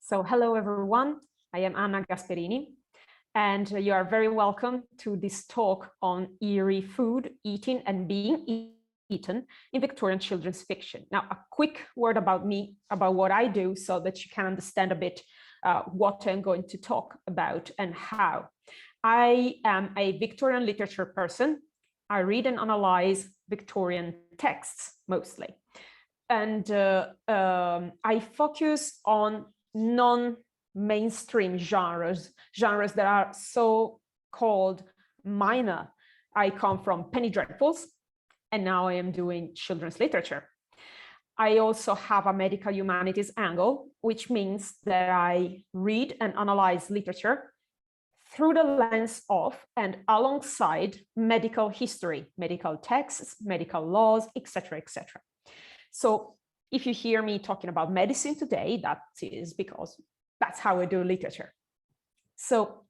So hello, everyone. I am Anna Gasperini, and you are very welcome to this talk on eerie food, eating and being eaten in Victorian children's fiction. Now, a quick word about me, about what I do, so that you can understand a bit what I'm going to talk about and how. I am a Victorian literature person. I read and analyze Victorian texts mostly. And I focus on non-mainstream genres that are so-called minor. I come from penny dreadfuls, and now I am doing children's literature. I also have a medical humanities angle, which means that I read and analyze literature through the lens of and alongside medical history, medical texts, medical laws, etc., etc. So if you hear me talking about medicine today, that is because that's how I do literature. So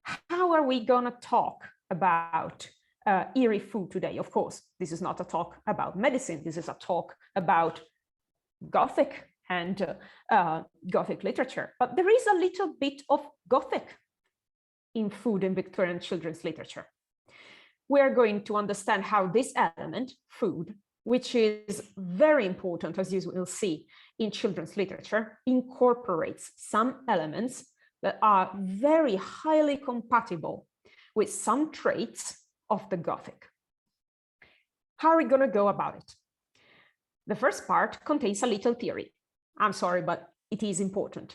how are we going to talk about eerie food today? Of course, this is not a talk about medicine. This is a talk about Gothic and Gothic literature. But there is a little bit of Gothic in food in Victorian children's literature. We are going to understand how this element, food, which is very important, as you will see in children's literature, incorporates some elements that are very highly compatible with some traits of the Gothic. How are we going to go about it? The first part contains a little theory. I'm sorry, but it is important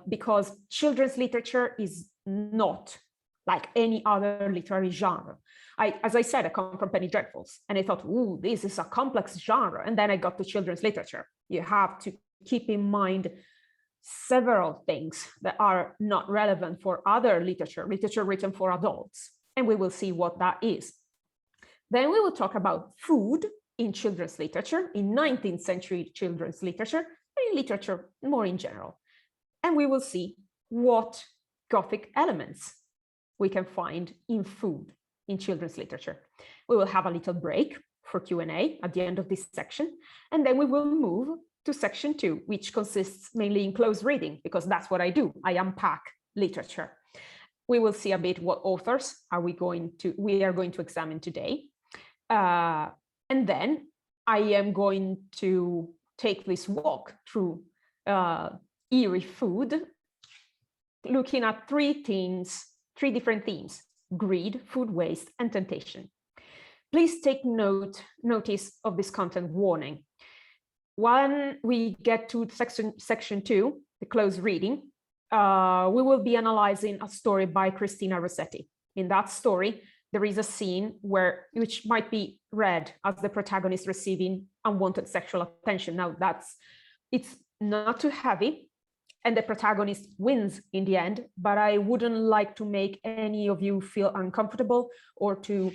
because children's literature is not like any other literary genre. As I said, I come from penny dreadfuls, and I thought, ooh, this is a complex genre. And then I got to children's literature. You have to keep in mind several things that are not relevant for other literature written for adults. And we will see what that is. Then we will talk about food in children's literature, in 19th century children's literature, and in literature more in general. And we will see what Gothic elements we can find in food in children's literature. We will have a little break for Q&A at the end of this section, and then we will move to section 2, which consists mainly in close reading, because that's what I do. I unpack literature. We will see a bit what authors we are going to examine today. And then I am going to take this walk through eerie food, looking at three different themes: greed, food waste, and temptation. Please take notice of this content warning. When we get to section 2, the close reading, we will be analyzing a story by Christina Rossetti. In that story, there is a scene which might be read as the protagonist receiving unwanted sexual attention. Now, it's not too heavy, and the protagonist wins in the end, but I wouldn't like to make any of you feel uncomfortable or to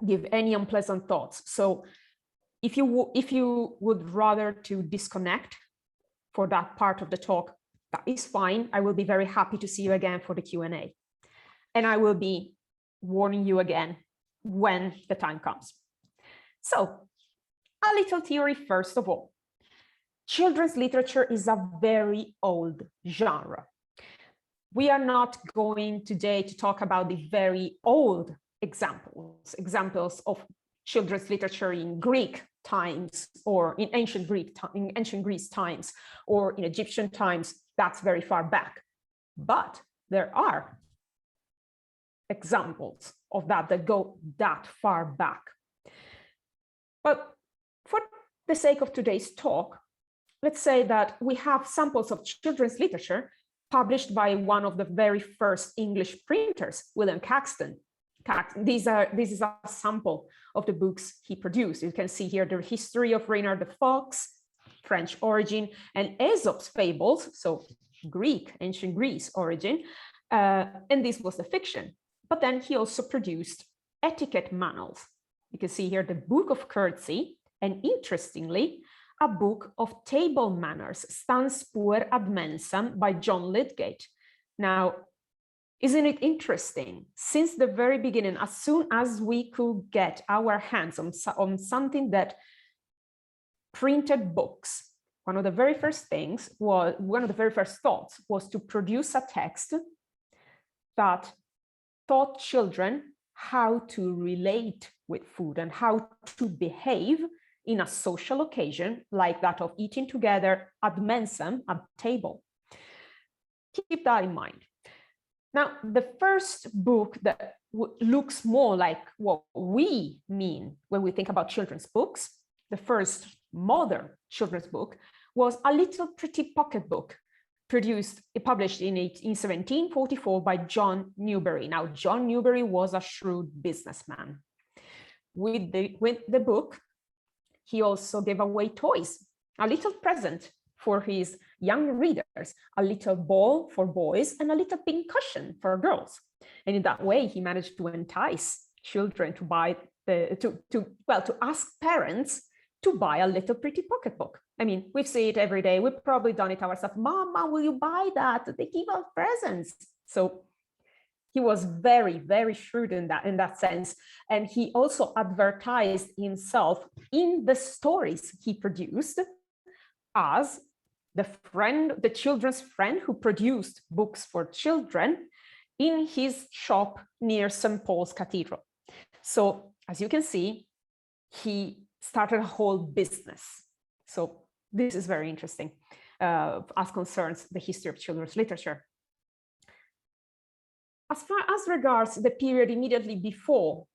give any unpleasant thoughts. So if you would rather to disconnect for that part of the talk, that is fine. I will be very happy to see you again for the Q&A. And I will be warning you again when the time comes. So a little theory first of all. Children's literature is a very old genre. We are not going today to talk about the very old examples of children's literature in Greek times or in ancient Greece times or in Egyptian times. That's very far back. But there are examples of that go that far back. But for the sake of today's talk, let's say that we have samples of children's literature published by one of the very first English printers, William Caxton. This is a sample of the books he produced. You can see here the history of Reynard the Fox, French origin, and Aesop's fables, so Greek, ancient Greece origin, and this was the fiction. But then he also produced etiquette manuals. You can see here the Book of Courtesy, and interestingly, a book of table manners, Stans Puer ad Mensam by John Lydgate. Now, isn't it interesting? Since the very beginning, as soon as we could get our hands on something that printed books one of the very first thoughts was to produce a text that taught children how to relate with food and how to behave in a social occasion like that of eating together ad mensam at table. Keep that in mind. Now, the first book that looks more like what we mean when we think about children's books, the first modern children's book, was A Little Pretty Pocket Book, published in 1744 by John Newbery. Now, John Newbery was a shrewd businessman. With the book, he also gave away toys, a little present for his young readers, a little ball for boys and a little pink cushion for girls. And in that way, he managed to entice children to buy to ask parents to buy a little pretty pocketbook. I mean, we see it every day. We've probably done it ourselves. Mama, will you buy that? They give out presents. So he was very, very shrewd in that sense. And he also advertised himself in the stories he produced as the children's friend who produced books for children in his shop near St. Paul's Cathedral. So as you can see, he started a whole business. So this is very interesting as concerns the history of children's literature. As far as regards the period immediately before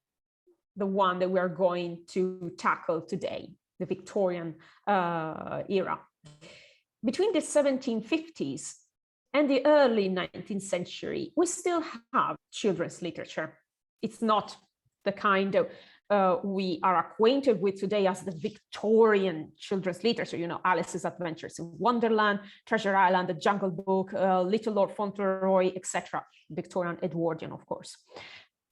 the one that we are going to tackle today, the Victorian era, between the 1750s and the early 19th century, we still have children's literature. It's not the kind of we are acquainted with today as the Victorian children's literature, you know, Alice's Adventures in Wonderland, Treasure Island, The Jungle Book, Little Lord Fauntleroy, etc. Victorian Edwardian, of course.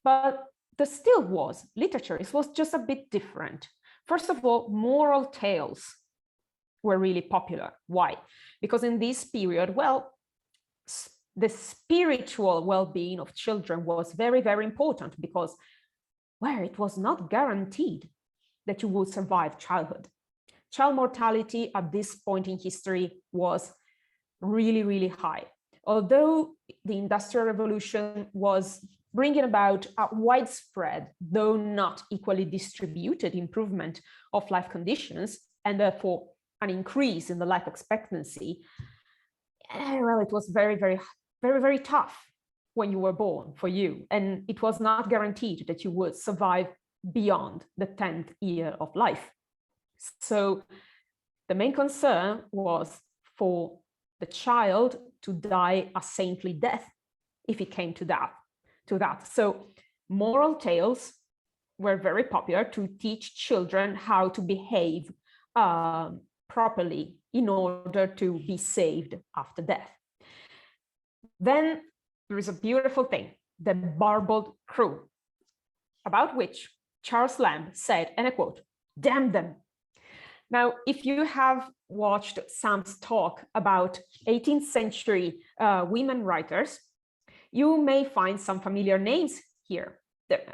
But there still was literature. It was just a bit different. First of all, moral tales were really popular. Why? Because in this period, well, the spiritual well-being of children was very, very important because where it was not guaranteed that you would survive childhood. Child mortality at this point in history was really, really high. Although the Industrial Revolution was bringing about a widespread, though not equally distributed, improvement of life conditions, and therefore an increase in the life expectancy, well, it was very, very, very, very tough when you were born for you. And it was not guaranteed that you would survive beyond the 10th year of life. So the main concern was for the child to die a saintly death if it came to that. So moral tales were very popular to teach children how to behave properly in order to be saved after death. Then there is a beautiful thing, the Barbed Crew, about which Charles Lamb said, and I quote, "Damn them." Now, if you have watched Sam's talk about 18th century women writers, you may find some familiar names here.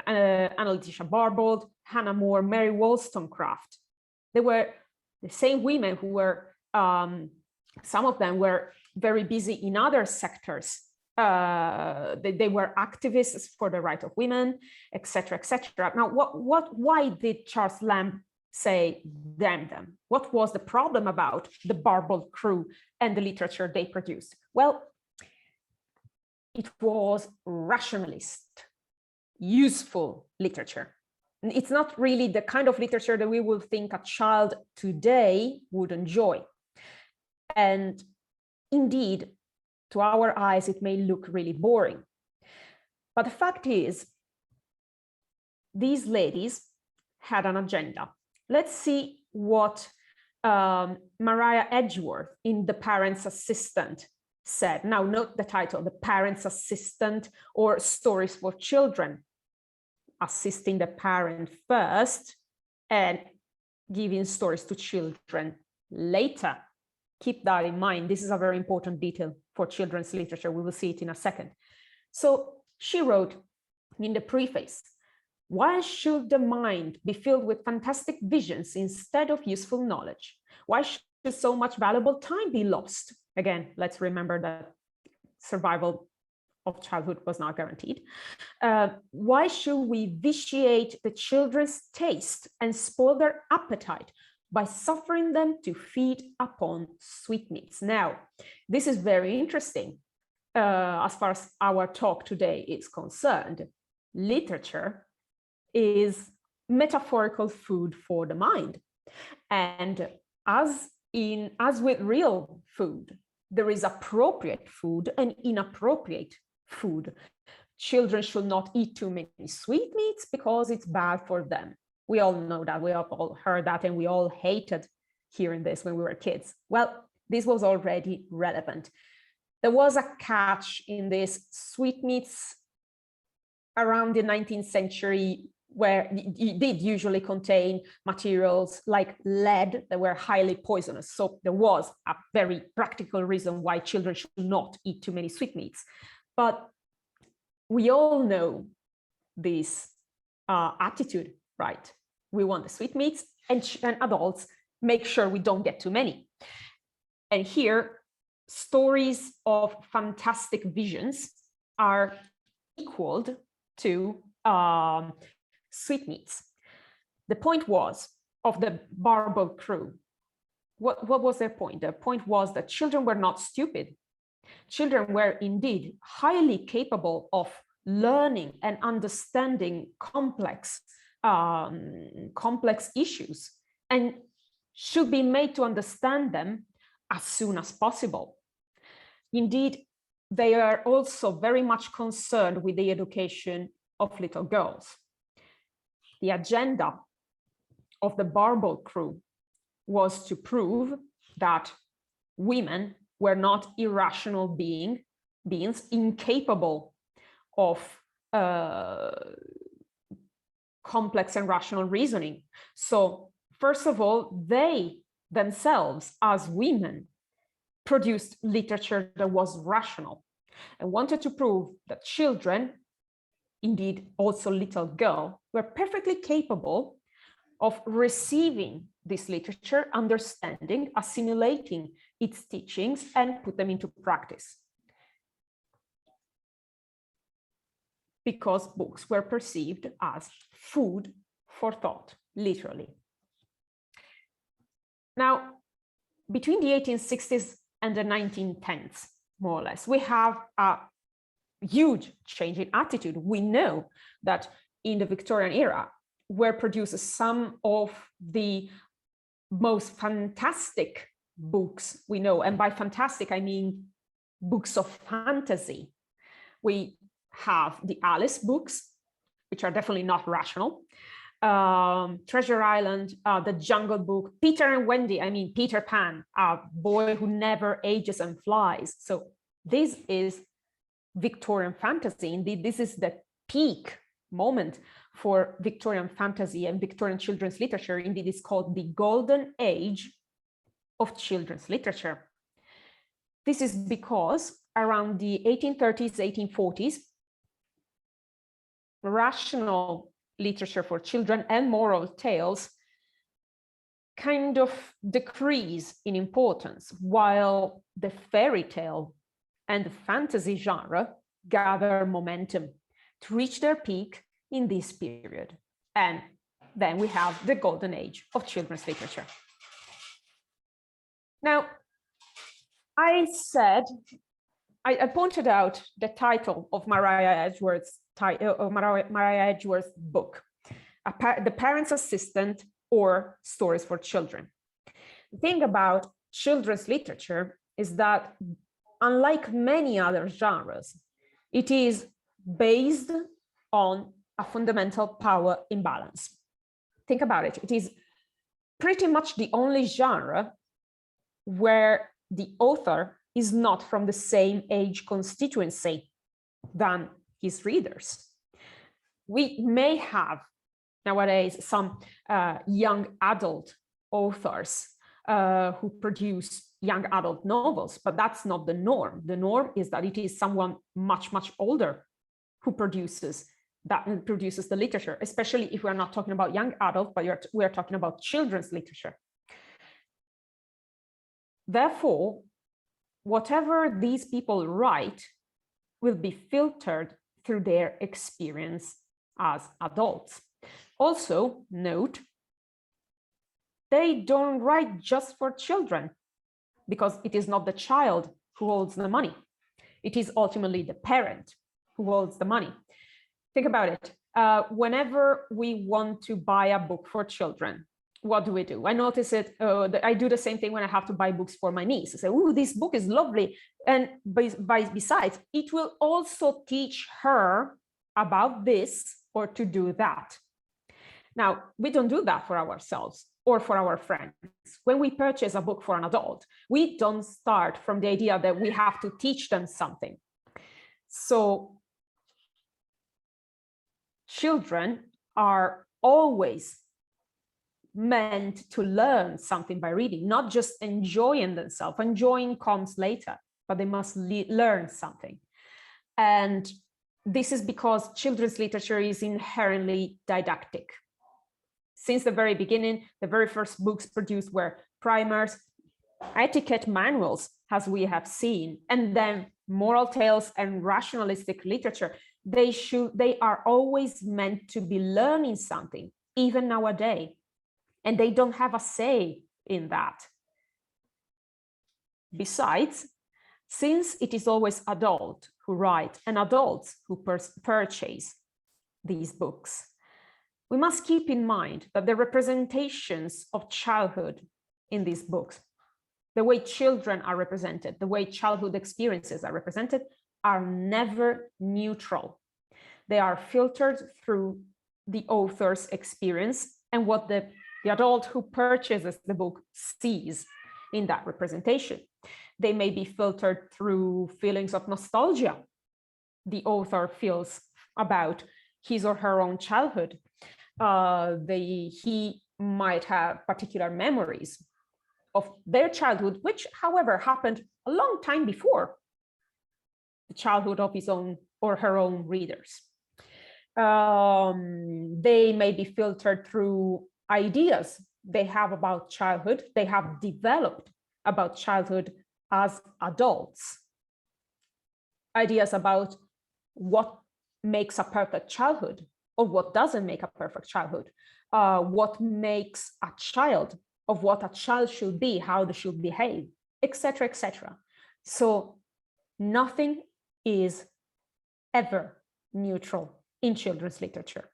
Anna Letitia Barbauld, Hannah More, Mary Wollstonecraft. They were the same women who were, some of them were very busy in other sectors. They were activists for the right of women, etc., etc. Now, why did Charles Lamb say damn them? What was the problem about the Barbed Crew and the literature they produced? Well, it was rationalist, useful literature. It's not really the kind of literature that we would think a child today would enjoy. And indeed, to our eyes, it may look really boring. But the fact is, these ladies had an agenda. Let's see what Maria Edgeworth in The Parent's Assistant said. Now, note the title, The Parent's Assistant, or Stories for Children, assisting the parent first and giving stories to children later. Keep that in mind. This is a very important detail for children's literature. We will see it in a second. So she wrote in the preface, "Why should the mind be filled with fantastic visions instead of useful knowledge? Why should so much valuable time be lost? Again, let's remember that survival of childhood was not guaranteed. Why should we vitiate the children's taste and spoil their appetite by suffering them to feed upon sweetmeats? Now, this is very interesting as far as our talk today is concerned. Literature is metaphorical food for the mind. And as with real food, there is appropriate food and inappropriate food. Children should not eat too many sweetmeats because it's bad for them. We all know that, we have all heard that, and we all hated hearing this when we were kids. Well, this was already relevant. There was a catch in this. Sweetmeats around the 19th century where it did usually contain materials like lead that were highly poisonous. So there was a very practical reason why children should not eat too many sweetmeats. But we all know this attitude, right? We want the sweetmeats, and adults make sure we don't get too many. And here, stories of fantastic visions are equaled to sweetmeats. The point was of the Barbel crew. What was their point? Their point was that children were not stupid. Children were indeed highly capable of learning and understanding complex issues, and should be made to understand them as soon as possible. Indeed, they are also very much concerned with the education of little girls. The agenda of the Barbel crew was to prove that women were not irrational beings incapable of complex and rational reasoning. So first of all, they themselves as women produced literature that was rational and wanted to prove that children, indeed also little girls, were perfectly capable of receiving this literature, understanding, assimilating its teachings, and put them into practice. Because books were perceived as food for thought, literally. Now, between the 1860s and the 1910s, more or less, we have a huge change in attitude. We know that in the Victorian era were produced some of the most fantastic books we know. And by fantastic, I mean books of fantasy. We have the Alice books, which are definitely not rational. Treasure Island, the Jungle Book, Peter and Wendy, I mean Peter Pan, a boy who never ages and flies. So this is Victorian fantasy. Indeed, this is the peak moment for Victorian fantasy and Victorian children's literature. Indeed, it's called the golden age of children's literature. This is because around the 1830s, 1840s, rational literature for children and moral tales kind of decrease in importance, while the fairy tale and the fantasy genre gather momentum to reach their peak in this period. And then we have the golden age of children's literature. Now, I pointed out the title of Mariah Edgeworth's book, The Parent's Assistant or Stories for Children. The thing about children's literature is that, unlike many other genres, it is based on a fundamental power imbalance. Think about it. It is pretty much the only genre where the author is not from the same age constituency than his readers. We may have nowadays some young adult authors who produce young adult novels, but that's not the norm. The norm is that it is someone much, much older who produces the literature, especially if we're not talking about young adult, but we're talking about children's literature. Therefore, whatever these people write will be filtered through their experience as adults. Also, note, they don't write just for children, because it is not the child who holds the money. It is ultimately the parent who holds the money. Think about it. Whenever we want to buy a book for children, what do? I notice it. I do the same thing when I have to buy books for my niece. I say, "Oh, this book is lovely." And besides, it will also teach her about this or to do that. Now, we don't do that for ourselves or for our friends. When we purchase a book for an adult, we don't start from the idea that we have to teach them something. So children are always meant to learn something by reading, not just enjoying themselves. Enjoying comes later, but they must learn something. And this is because children's literature is inherently didactic. Since the very beginning, the very first books produced were primers, etiquette manuals, as we have seen, and then moral tales and rationalistic literature. They are always meant to be learning something, even nowadays, and they don't have a say in that. Besides, since it is always adults who write and adults who purchase these books, we must keep in mind that the representations of childhood in these books, the way children are represented, the way childhood experiences are represented, are never neutral. They are filtered through the author's experience and what the adult who purchases the book sees in that representation. They may be filtered through feelings of nostalgia the author feels about his or her own childhood. He might have particular memories of their childhood, which, however, happened a long time before the childhood of his own or her own readers. They may be filtered through ideas they have about childhood, they have developed about childhood as adults. Ideas about what makes a perfect childhood or what doesn't make a perfect childhood, what makes a child, of what a child should be, how they should behave, etc., etc. So nothing is ever neutral in children's literature.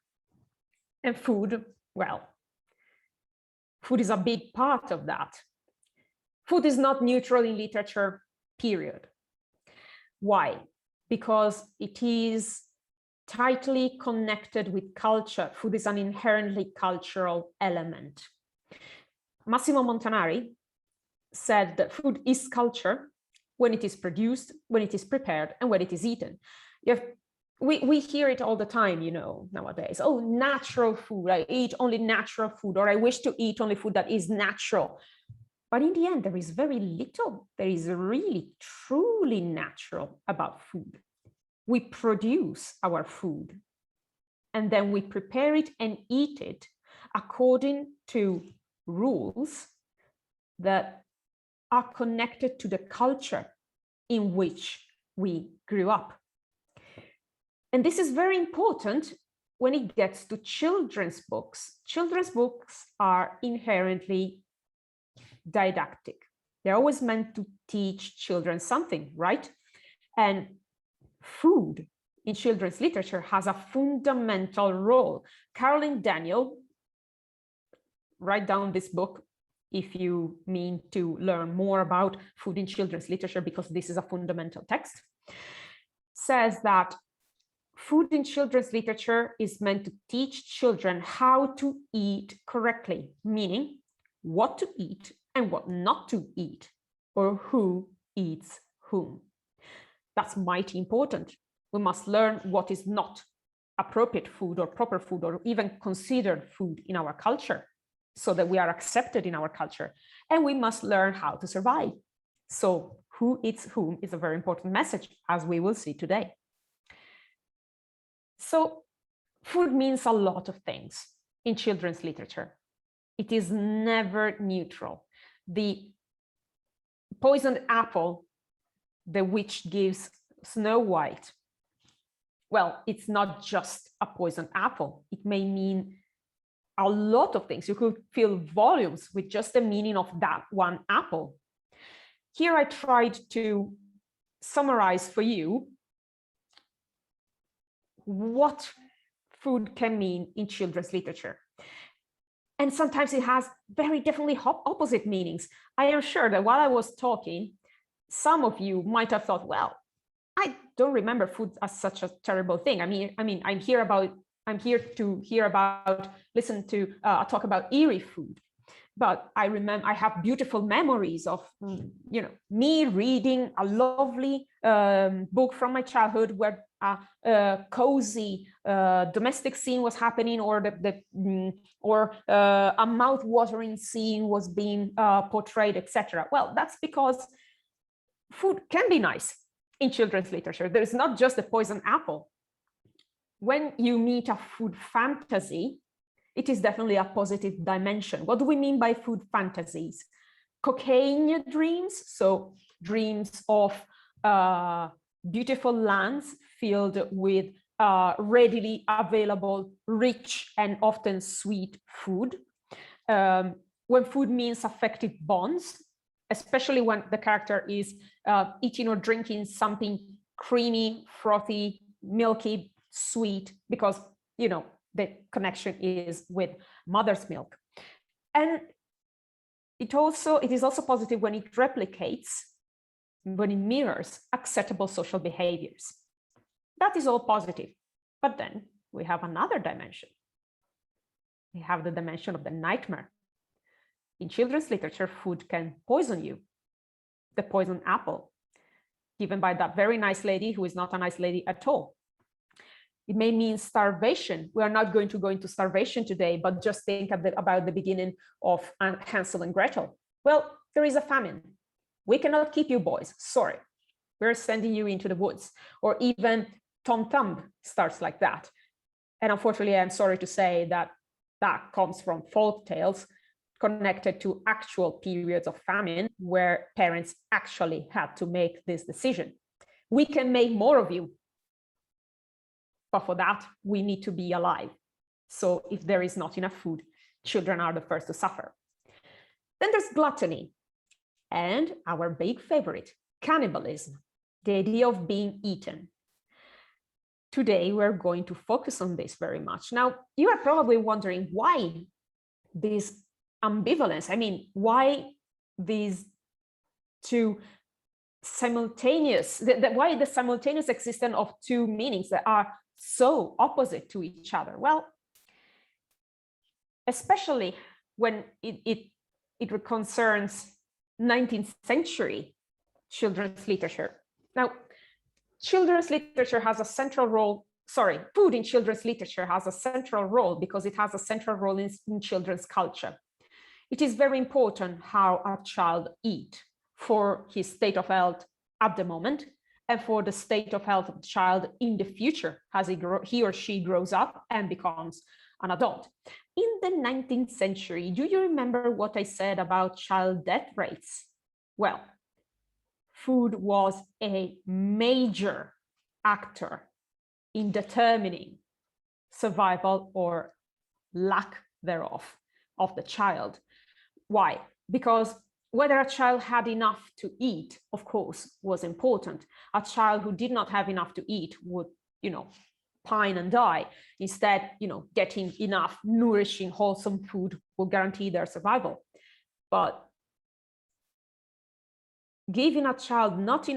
And food, well, food is a big part of that. Food is not neutral in literature, period. Why? Because it is tightly connected with culture. Food is an inherently cultural element. Massimo Montanari said that food is culture when it is produced, when it is prepared, and when it is eaten. We hear it all the time, nowadays. Oh, natural food. I eat only natural food, or I wish to eat only food that is natural. But in the end, there is very little. There is really, truly natural about food. We produce our food, and then we prepare it and eat it according to rules that are connected to the culture in which we grew up. And this is very important when it gets to children's books. Children's books are inherently didactic. They're always meant to teach children something, right? And food in children's literature has a fundamental role. Caroline Daniel, write down this book if you mean to learn more about food in children's literature, because this is a fundamental text, says that food in children's literature is meant to teach children how to eat correctly, meaning what to eat and what not to eat, or who eats whom. That's mighty important. We must learn what is not appropriate food or proper food or even considered food in our culture so that we are accepted in our culture. And we must learn how to survive. So who eats whom is a very important message, as we will see today. So food means a lot of things in children's literature. It is never neutral. The poisoned apple, the witch gives Snow White. Well, it's not just a poisoned apple. It may mean a lot of things. You could fill volumes with just the meaning of that one apple. Here I tried to summarize for you what food can mean in children's literature. And sometimes it has very definitely opposite meanings. I am sure that while I was talking, some of you might have thought, well, I don't remember food as such a terrible thing. I'm here to listen to talk about Eerie food. But I remember I have beautiful memories of, me reading a lovely book from my childhood where a cozy domestic scene was happening, or a mouth-watering scene was being portrayed, etc. Well, that's because food can be nice in children's literature. There is not just the poisoned apple. When you meet a food fantasy, it is definitely a positive dimension. What do we mean by food fantasies? Cocaine dreams, so dreams of beautiful lands filled with readily available, rich and often sweet food. When food means affective bonds, especially when the character is eating or drinking something creamy, frothy, milky, sweet, because, the connection is with mother's milk. And it is also positive when it replicates, when it mirrors acceptable social behaviors. That is all positive. But then we have another dimension. We have the dimension of the nightmare. In children's literature, food can poison you. The poisoned apple, given by that very nice lady who is not a nice lady at all. It may mean starvation. We are not going to go into starvation today, but just think about the beginning of Hansel and Gretel. Well, there is a famine. We cannot keep you boys, sorry. We're sending you into the woods. Or even Tom Thumb starts like that. And unfortunately, I'm sorry to say that that comes from folk tales connected to actual periods of famine where parents actually had to make this decision. We can make more of you, but for that, we need to be alive. So if there is not enough food, children are the first to suffer. Then there's gluttony and our big favorite, cannibalism, the idea of being eaten. Today, we're going to focus on this very much. Now, you are probably wondering why this ambivalence. Why these two simultaneous, why the simultaneous existence of two meanings that are so opposite to each other? Well, especially when it concerns 19th century children's literature. Now, children's literature has a central role, food in children's literature has a central role because it has a central role in children's culture. It is very important how a child eats for his state of health at the moment, and for the state of health of the child in the future as he or she grows up and becomes an adult. In the 19th century, do you remember what I said about child death rates? Well, food was a major actor in determining survival or lack thereof of the child. Why? Because whether a child had enough to eat, of course, was important. A child who did not have enough to eat would, pine and die. Instead, getting enough nourishing, wholesome food will guarantee their survival. But giving a child not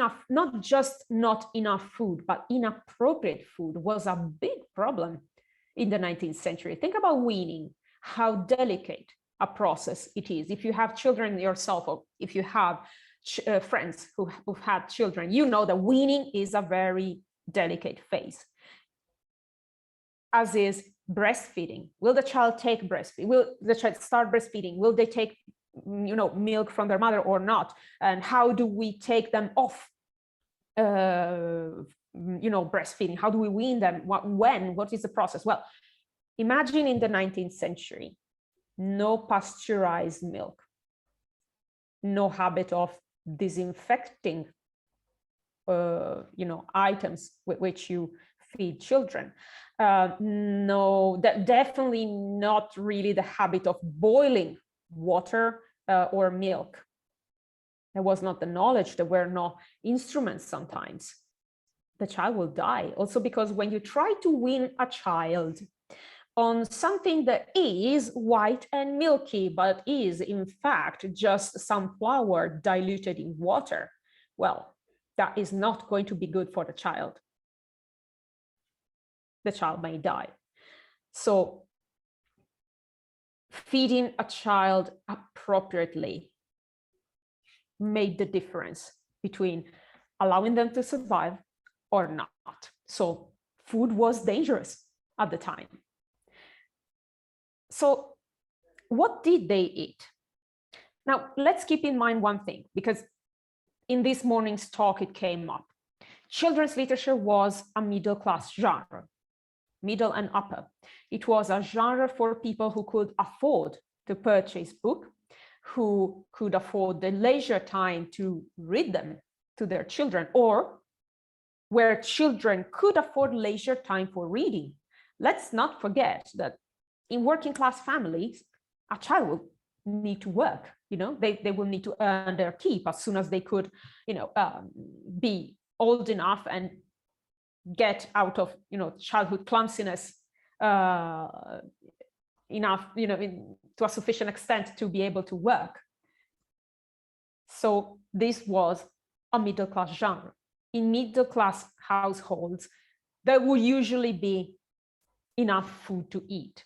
just not enough food, but inappropriate food was a big problem in the 19th century. Think about weaning, how delicate a process it is. If you have children yourself, or if you have friends who've had children, you know that weaning is a very delicate phase, as is breastfeeding. Will the child take breastfeeding? Will the child start breastfeeding? Will they take milk from their mother or not? And how do we take them off breastfeeding? How do we wean them? What is the process? Well, imagine in the 19th century, no pasteurized milk, no habit of disinfecting items with which you feed children. No, that definitely not really the habit of boiling water or milk. There was not the knowledge, there were no instruments sometimes. The child will die. Also because when you try to wean a child on something that is white and milky, but is in fact just some flour diluted in water, well, that is not going to be good for the child. The child may die. So feeding a child appropriately made the difference between allowing them to survive or not. So food was dangerous at the time. So what did they eat? Now, let's keep in mind one thing, because in this morning's talk, it came up. Children's literature was a middle-class genre, middle and upper. It was a genre for people who could afford to purchase books, who could afford the leisure time to read them to their children, or where children could afford leisure time for reading. Let's not forget that in working class families, a child will need to work. They will need to earn their keep as soon as they could, be old enough and get out of, childhood clumsiness enough, to a sufficient extent to be able to work. So this was a middle class genre. In middle class households, there will usually be enough food to eat.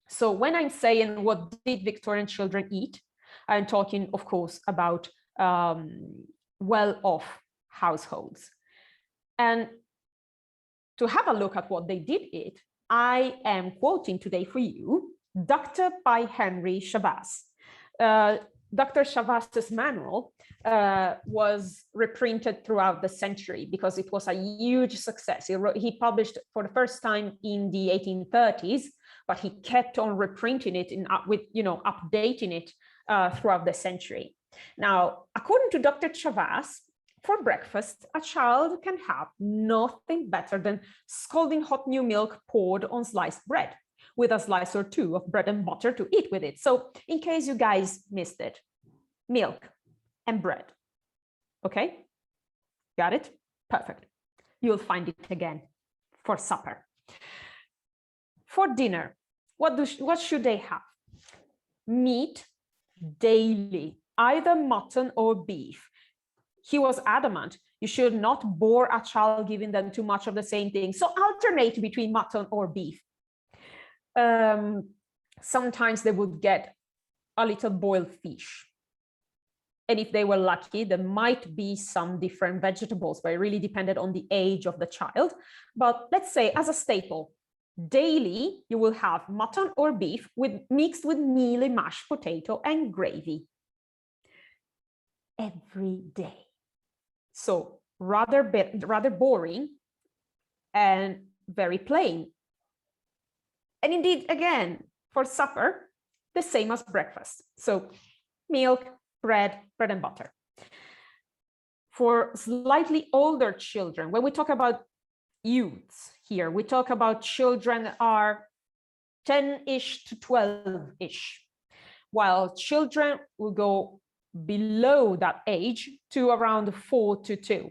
So when I'm saying what did Victorian children eat, I'm talking, of course, about well-off households. And to have a look at what they did eat, I am quoting today for you Dr. by Henry Chavas. Dr. Chavas's manual was reprinted throughout the century because it was a huge success. He published for the first time in the 1830s, but he kept on reprinting it updating it throughout the century. Now, according to Dr. Chavas, for breakfast, a child can have nothing better than scalding hot new milk poured on sliced bread, with a slice or two of bread and butter to eat with it. So in case you guys missed it, milk and bread. Okay, got it? Perfect. You'll find it again for supper. For dinner, what should they have? Meat daily, either mutton or beef. He was adamant, you should not bore a child giving them too much of the same thing. So alternate between mutton or beef. Sometimes they would get a little boiled fish. And if they were lucky, there might be some different vegetables, but it really depended on the age of the child. But let's say as a staple, daily, you will have mutton or beef mixed with mealy mashed potato and gravy. Every day. So rather boring and very plain. And indeed, again, for supper, the same as breakfast. So milk, bread and butter. For slightly older children, when we talk about youths here, we talk about children that are 10-ish to 12-ish, while children will go below that age to around 4 to 2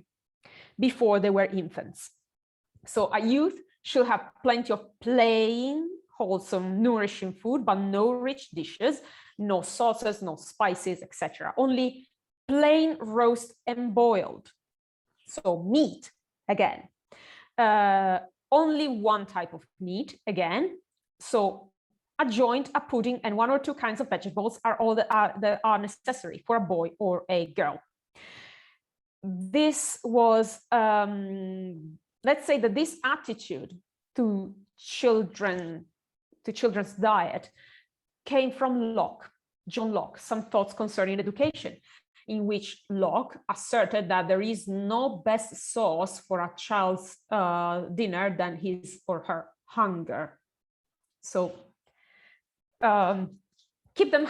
before they were infants. So a youth should have plenty of plain, wholesome, nourishing food, but no rich dishes, no sauces, no spices, etc. Only plain roast and boiled. So meat, again. Only one type of meat, again. So a joint, a pudding, and 1 or 2 kinds of vegetables are all that are necessary for a boy or a girl. This was, let's say that this attitude to children's diet came from Locke, John Locke, Some Thoughts Concerning Education, in which Locke asserted that there is no best source for a child's dinner than his or her hunger. So keep them,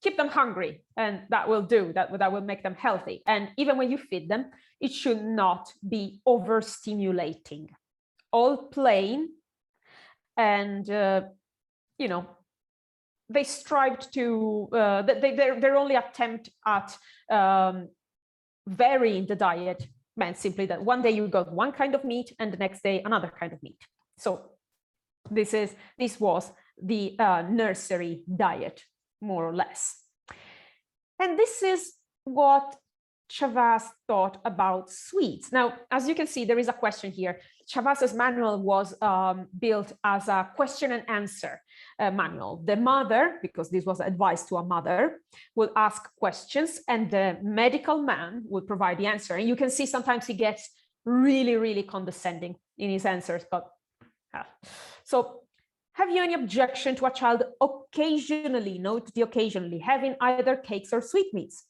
keep them hungry, and that will do, that will make them healthy. And even when you feed them, it should not be overstimulating, all plain. And they strived to their only attempt at varying the diet meant simply that one day you got one kind of meat and the next day another kind of meat. So this was the nursery diet, more or less. And this is what Chavas thought about sweets. Now, as you can see, there is a question here. Chavas's manual was built as a question and answer manual. The mother, because this was advice to a mother, would ask questions and the medical man would provide the answer. And you can see sometimes he gets really, really condescending in his answers. But so, have you any objection to a child occasionally, note the occasionally, having either cakes or sweetmeats?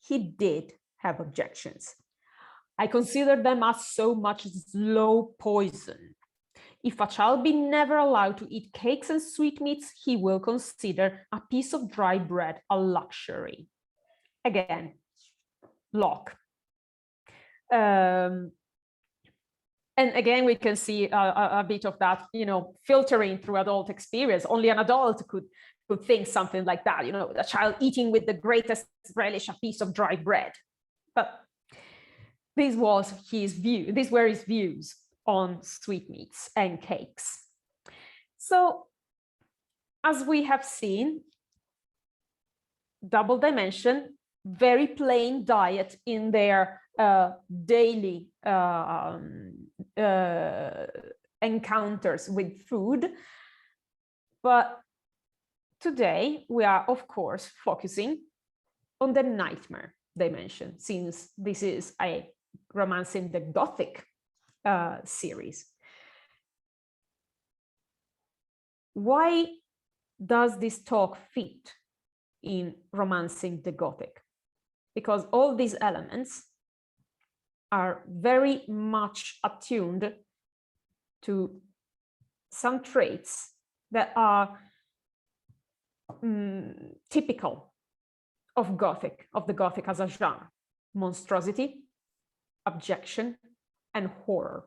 He did have objections. I consider them as so much slow poison. If a child be never allowed to eat cakes and sweetmeats, he will consider a piece of dry bread a luxury. Again, Locke. And again, we can see a bit of that, filtering through adult experience. Only an adult could think something like that, a child eating with the greatest relish a piece of dry bread. But this was his view. These were his views on sweetmeats and cakes. So, as we have seen, double dimension, very plain diet in their daily encounters with food. But today we are, of course, focusing on the nightmare dimension, since this is a Romancing the Gothic series. Why does this talk fit in Romancing the Gothic? Because all these elements are very much attuned to some traits that are typical of Gothic, of the Gothic as a genre: monstrosity, objection, and horror.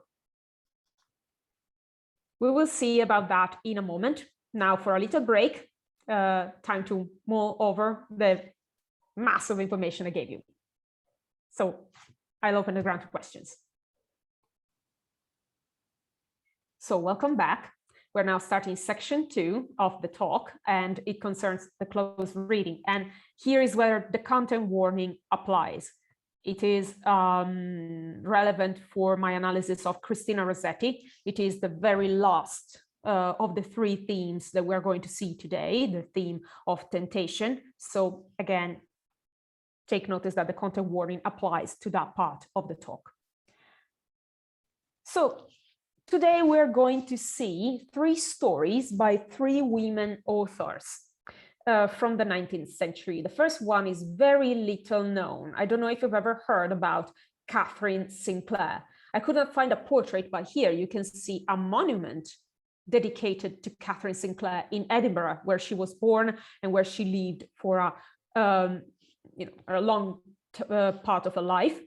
We will see about that in a moment. Now, for a little break, time to mull over the massive information I gave you. So I'll open the ground to questions. So welcome back. We're now starting section 2 of the talk, and it concerns the close reading. And here is where the content warning applies. It is relevant for my analysis of Christina Rossetti. It is the very last of the 3 themes that we're going to see today, the theme of temptation. So again, take notice that the content warning applies to that part of the talk. So today we're going to see 3 stories by 3 women authors from the 19th century. The first one is very little known. I don't know if you've ever heard about Catherine Sinclair. I could not find a portrait, but here you can see a monument dedicated to Catherine Sinclair in Edinburgh, where she was born and where she lived for a long part of her life.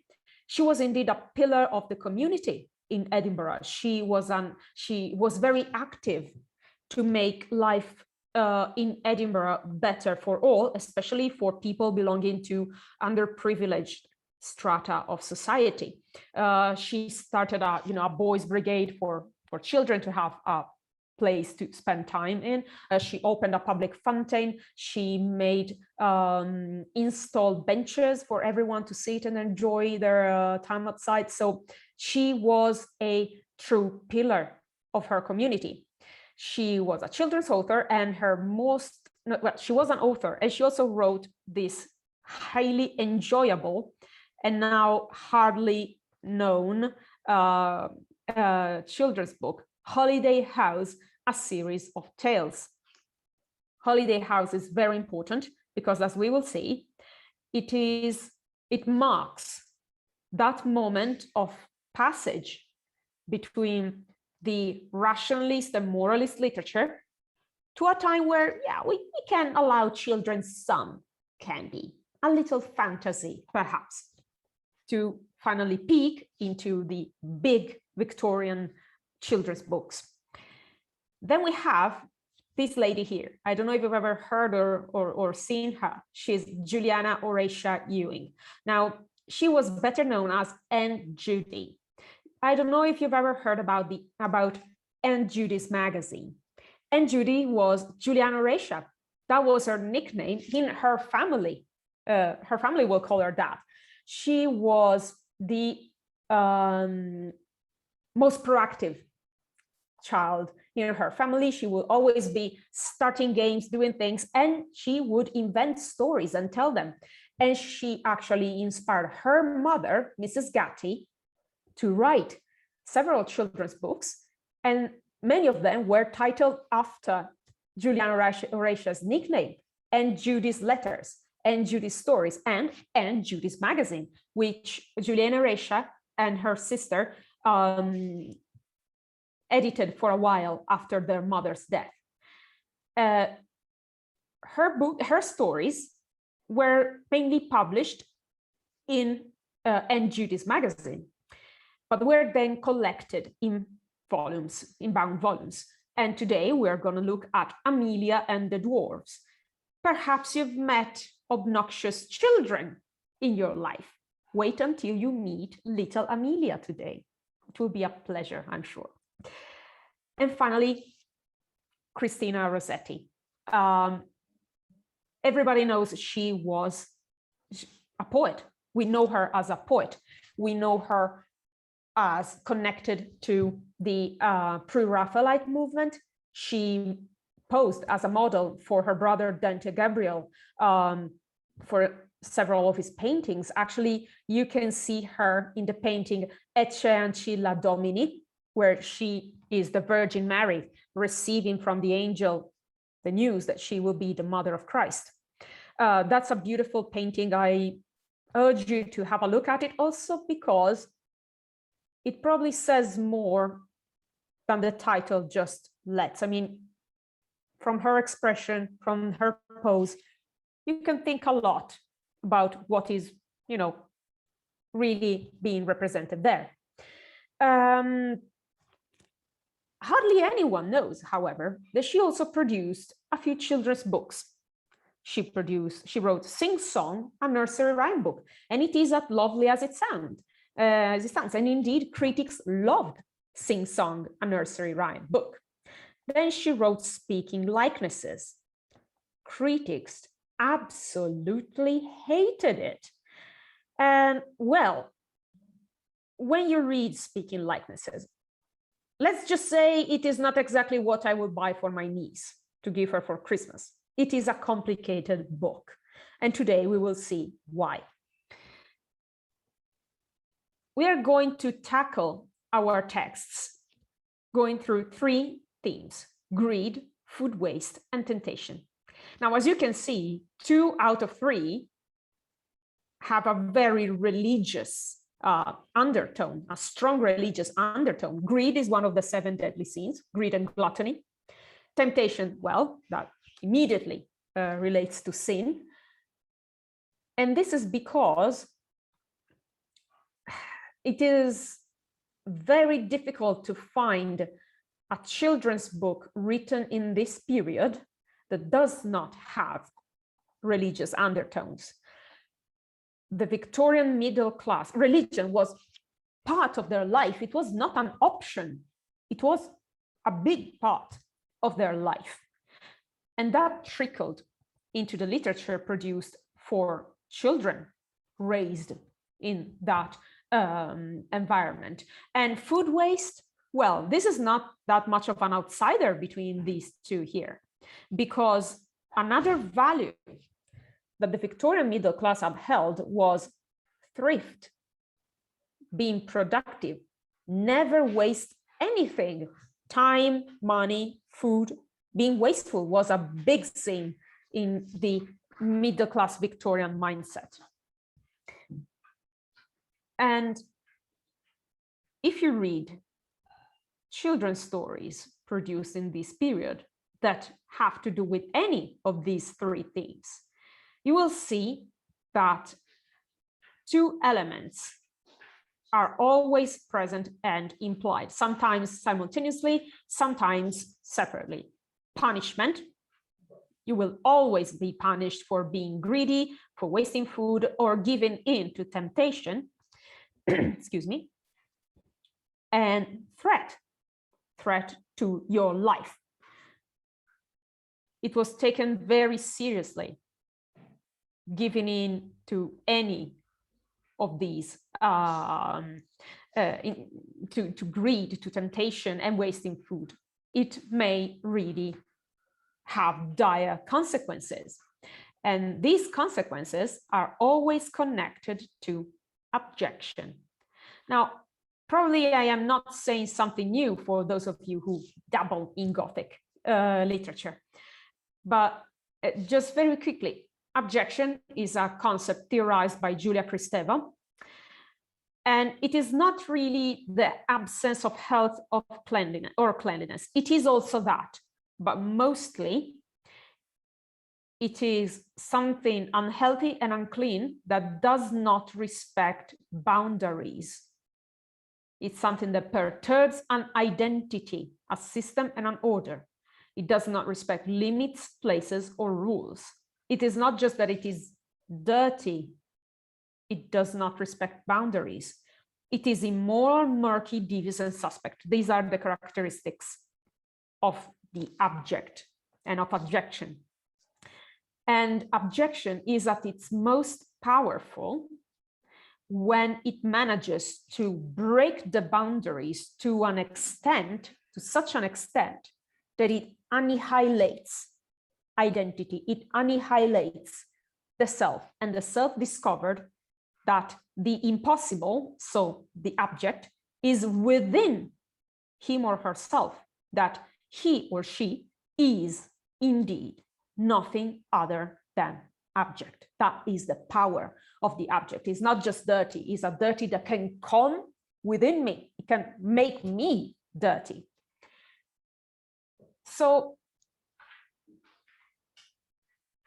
She was indeed a pillar of the community in Edinburgh. She was very active to make life in Edinburgh better for all, especially for people belonging to underprivileged strata of society. She started a boys' brigade for children to have a place to spend time in. She opened a public fountain. She made installed benches for everyone to sit and enjoy their time outside. So she was a true pillar of her community. She was a children's author, and she was an author, and she also wrote this highly enjoyable and now hardly known children's book, Holiday House, a series of tales. Holiday House is very important because, as we will see, it marks that moment of passage between the rationalist and moralist literature to a time where, yeah, we can allow children some candy, a little fantasy, perhaps, to finally peek into the big Victorian children's books. Then we have this lady here. I don't know if you've ever heard or seen her. She's Juliana Horatia Ewing. Now, she was better known as Aunt Judy. I don't know if you've ever heard about Aunt Judy's magazine. Aunt Judy was Juliana Horatia. That was her nickname in her family. Her family will call her that. She was the most proactive child in her family. She would always be starting games, doing things, and she would invent stories and tell them. And she actually inspired her mother, Mrs. Gatty, to write several children's books, and many of them were titled after Juliana Horatia's nickname, and Judy's Letters, and Judy's Stories, and Judy's Magazine, which Juliana Horatia and her sister edited for a while after their mother's death. Her stories were mainly published in Aunt Judy's Magazine, but were then collected in volumes, in bound volumes. And today we're going to look at Amelia and the Dwarves. Perhaps you've met obnoxious children in your life. Wait until you meet little Amelia today. It will be a pleasure, I'm sure. And finally, Christina Rossetti. Everybody knows she was a poet. We know her as a poet. We know her as connected to the pre-Raphaelite movement. She posed as a model for her brother Dante Gabriel for several of his paintings. Actually, you can see her in the painting Ecce Ancilla Domini, where she is the Virgin Mary receiving from the angel the news that she will be the mother of Christ. That's a beautiful painting. I urge you to have a look at it, also because it probably says more than the title just lets. I mean, from her expression, from her pose, you can think a lot about what is, really being represented there. Hardly anyone knows, however, that she also produced a few children's books. She wrote Sing Song, a nursery rhyme book, and it is as lovely as it sounds. And indeed, critics loved Sing Song, a nursery rhyme book. Then she wrote Speaking Likenesses. Critics absolutely hated it. And well, when you read Speaking Likenesses, let's just say it is not exactly what I would buy for my niece to give her for Christmas. It is a complicated book. And today we will see why. We are going to tackle our texts going through three themes: greed, food waste, and temptation. Now, as you can see, 2 out of 3 have a very religious undertone, a strong religious undertone. Greed is one of the 7 deadly sins, greed and gluttony. Temptation, well, that immediately relates to sin. And this is because it is very difficult to find a children's book written in this period that does not have religious undertones. The Victorian middle class, religion was part of their life. It was not an option. It was a big part of their life. And that trickled into the literature produced for children raised in that environment. And food waste, well, this is not that much of an outsider between these two here, because another value that the Victorian middle class upheld was thrift, being productive, never waste anything. Time, money, food. Being wasteful was a big sin in the middle class Victorian mindset. And if you read children's stories produced in this period, that have to do with any of these three themes, you will see that two elements are always present and implied, sometimes simultaneously, sometimes separately. Punishment. You will always be punished for being greedy, for wasting food, or giving in to temptation. Excuse me. And threat to your life. It was taken very seriously, giving in to any of these, to greed, to temptation, and wasting food. It may really have dire consequences. And these consequences are always connected to objection. Now, probably I am not saying something new for those of you who dabble in Gothic literature, but just very quickly, objection is a concept theorized by Julia Kristeva, and it is not really the absence of health of cleanliness. It is also that, but mostly it is something unhealthy and unclean that does not respect boundaries. It's something that perturbs an identity, a system, and an order. It does not respect limits, places, or rules. It is not just that it is dirty. It does not respect boundaries. It is immoral, murky, devious, and suspect. These are the characteristics of the abject and of objection. And objection is at its most powerful when it manages to break the boundaries to an extent, to such an extent, that it annihilates identity, it annihilates the self, and the self discovered that the impossible, so the abject, is within him or herself, that he or she is indeed nothing other than abject. That is the power of the abject. It's not just dirty, it's a dirty that can come within me. It can make me dirty. So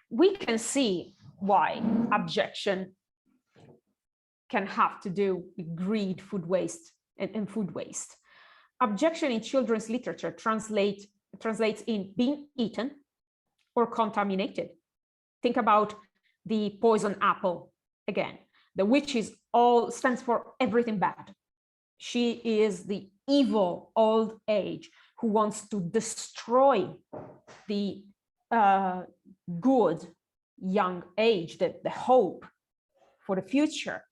we can see why objection can have to do with greed, food waste, and food waste. Objection in children's literature translates in being eaten or contaminated. Think about the poison apple again. The witch stands for everything bad. She is the evil old age who wants to destroy the good young age, the hope for the future.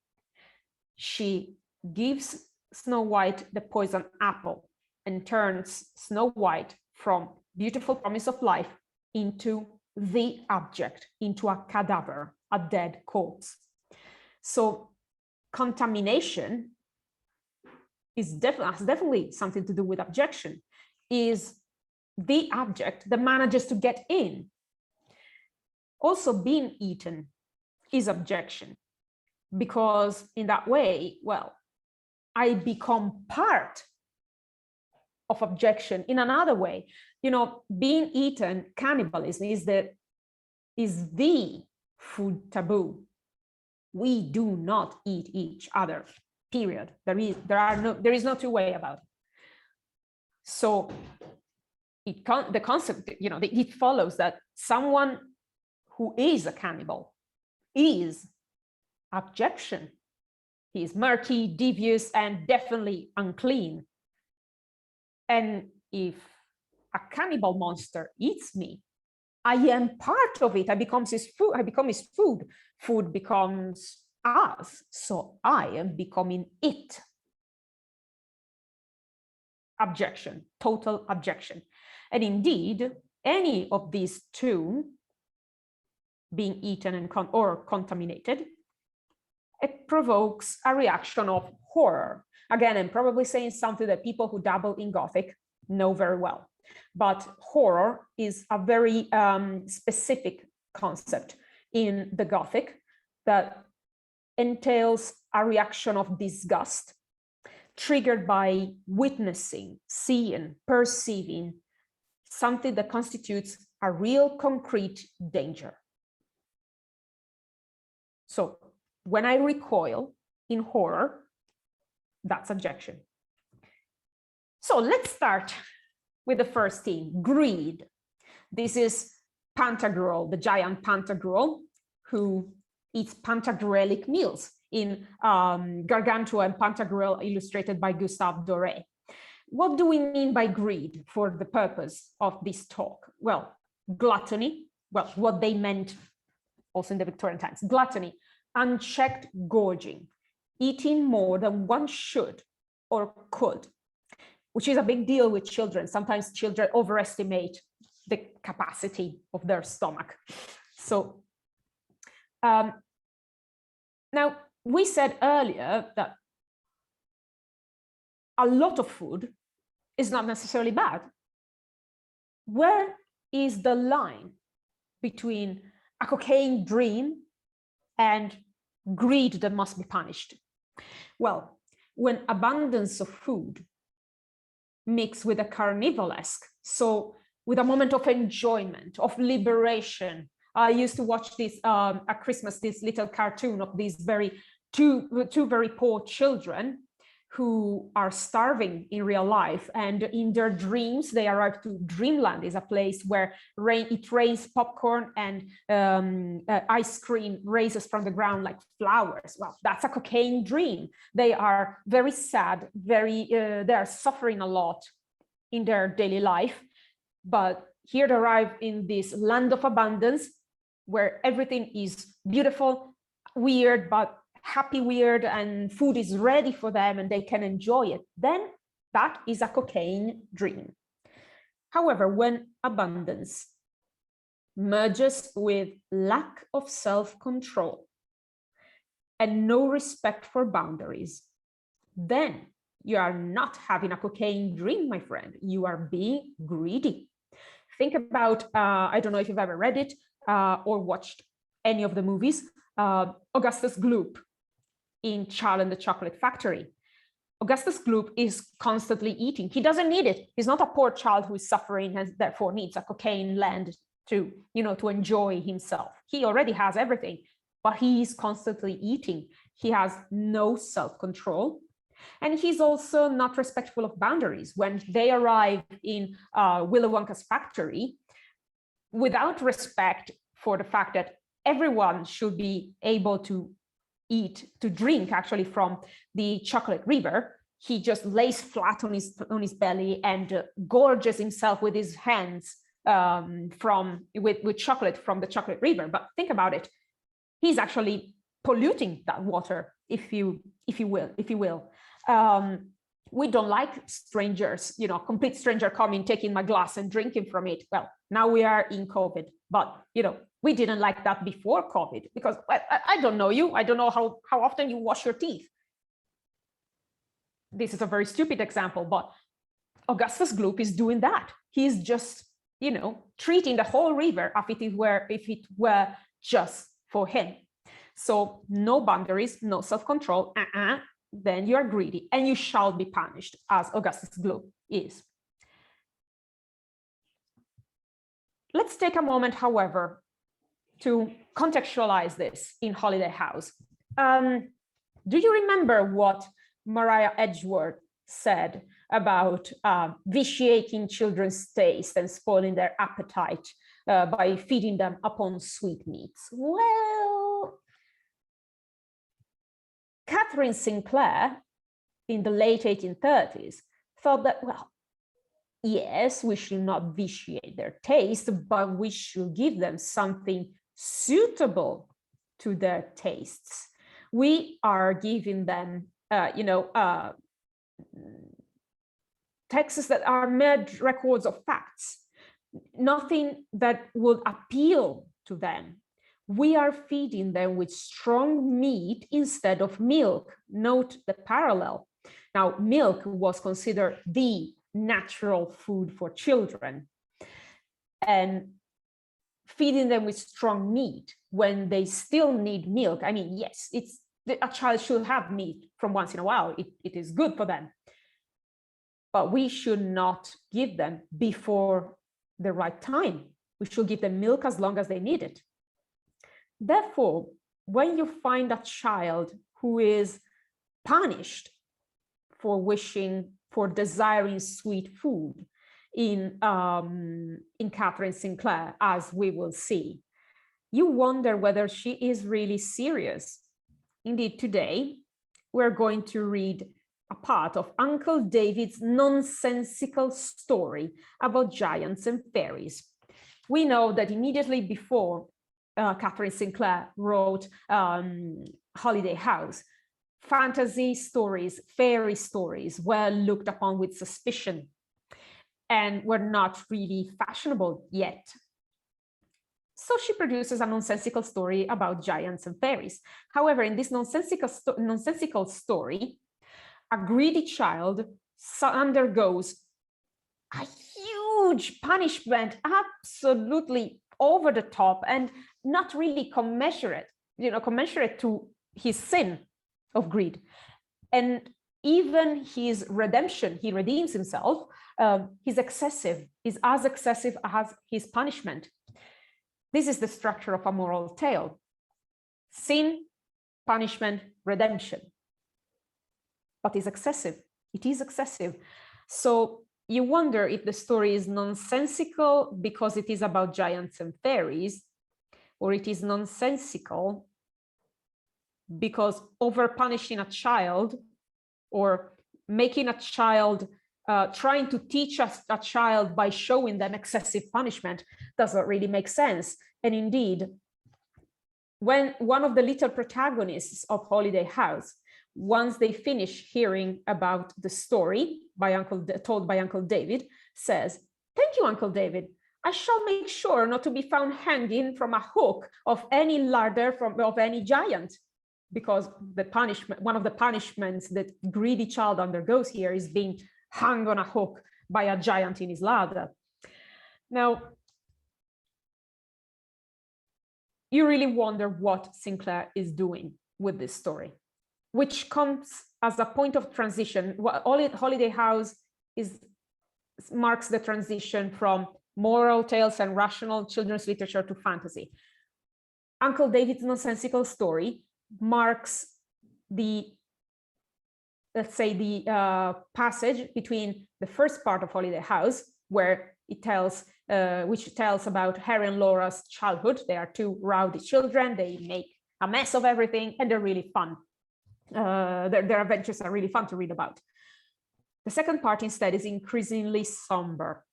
She gives Snow White the poison apple and turns Snow White from beautiful promise of life into the abject, into a cadaver, a dead corpse. So contamination has definitely something to do with objection. Is the abject that manages to get in. Also, being eaten is objection, because in that way, well, I become part of objection in another way. You know, being eaten, cannibalism is the food taboo. We do not eat each other, period. There is no two way about it. So the concept, you know, it follows that someone who is a cannibal is objection. He is murky, devious, and definitely unclean. And if a cannibal monster eats me, I am part of it. I become his food. I become his food. Food becomes us. So I am becoming it. Objection, total objection. And indeed, any of these two, being eaten or contaminated, it provokes a reaction of horror. Again, I'm probably saying something that people who dabble in Gothic know very well. But horror is a very specific concept in the Gothic that entails a reaction of disgust triggered by witnessing, seeing, perceiving something that constitutes a real concrete danger. So when I recoil in horror, that's objection. So let's start with the first theme, greed. This is Pantagruel, the giant Pantagruel, who eats Pantagruelic meals in Gargantua and Pantagruel, illustrated by Gustave Doré. What do we mean by greed for the purpose of this talk? Well, gluttony, well, what they meant also in the Victorian times, gluttony, unchecked gorging, eating more than one should or could, which is a big deal with children. Sometimes children overestimate the capacity of their stomach. So now we said earlier that a lot of food is not necessarily bad. Where is the line between a cocaine dream and greed that must be punished? Well, when abundance of food mixed with a carnivalesque, so with a moment of enjoyment, of liberation. I used to watch this at Christmas, this little cartoon of these two very poor children who are starving in real life, and in their dreams they arrive to Dreamland, is a place where it rains popcorn and ice cream raises from the ground like flowers. Well, that's a cocaine dream. They are very sad, they are suffering a lot in their daily life, but here they arrive in this land of abundance where everything is beautiful, weird, but happy weird, and food is ready for them and they can enjoy it. Then that is a cocaine dream. However, when abundance merges with lack of self-control and no respect for boundaries, then you are not having a cocaine dream, my friend. You are being greedy. Think about, I don't know if you've ever read it or watched any of the movies, Augustus Gloop in Charlie and the Chocolate Factory. Augustus Gloop is constantly eating. He doesn't need it. He's not a poor child who is suffering and therefore needs a cocaine land to enjoy himself. He already has everything, but he is constantly eating. He has no self-control. And he's also not respectful of boundaries. When they arrive in Willy Wonka's factory, without respect for the fact that everyone should be able to drink actually from the chocolate river, he just lays flat on his belly and gorges himself with his hands with chocolate from the chocolate river. But think about it, he's actually polluting that water, if you will. We don't like strangers, complete stranger coming, taking my glass and drinking from it. Well, now we are in COVID, but we didn't like that before COVID, because I don't know you. I don't know how often you wash your teeth. This is a very stupid example, but Augustus Gloop is doing that. He's just, treating the whole river as if it were just for him. So no boundaries, no self-control, then you are greedy and you shall be punished, as Augustus Gloop is. Let's take a moment, however, to contextualize this in Holiday House. Do you remember what Mariah Edgeworth said about vitiating children's taste and spoiling their appetite by feeding them upon sweetmeats? Well, Catherine Sinclair in the late 1830s thought that, well, yes, we should not vitiate their taste, but we should give them something suitable to their tastes. We are giving them, texts that are mere records of facts, nothing that would appeal to them. We are feeding them with strong meat instead of milk. Note the parallel. Now, milk was considered the natural food for children, and feeding them with strong meat when they still need milk. I mean, yes, a child should have meat from once in a while. It is good for them, but we should not give them before the right time. We should give them milk as long as they need it. Therefore, when you find a child who is punished for wishing, for desiring sweet food in Catherine Sinclair, as we will see, you wonder whether she is really serious. Indeed, today, we're going to read a part of Uncle David's nonsensical story about giants and fairies. We know that immediately before Catherine Sinclair wrote Holiday House, fantasy stories, fairy stories were looked upon with suspicion and were not really fashionable yet. So she produces a nonsensical story about giants and fairies. However, in this nonsensical story, a greedy child undergoes a huge punishment, absolutely over the top and not really commensurate to his sin of greed. And even his redemption, he redeems himself, is as excessive as his punishment. This is the structure of a moral tale: sin, punishment, redemption. But it's excessive. It is excessive. So you wonder if the story is nonsensical because it is about giants and fairies, or it is nonsensical because over-punishing a child or making a child, trying to teach a child by showing them excessive punishment doesn't really make sense. And indeed, when one of the little protagonists of Holiday House, once they finish hearing about the story told by Uncle David, says, "Thank you, Uncle David. I shall make sure not to be found hanging from a hook of any larder of any giant," because one of the punishments that greedy child undergoes here is being hung on a hook by a giant in his larder. Now, you really wonder what Sinclair is doing with this story, which comes as a point of transition. Holiday House marks the transition from moral tales and rational children's literature to fantasy. Uncle David's nonsensical story marks the, let's say, the passage between the first part of Holiday House, where it tells, which tells about Harry and Laura's childhood. They are two rowdy children. They make a mess of everything, and they're really fun. Their adventures are really fun to read about. The second part instead is increasingly somber.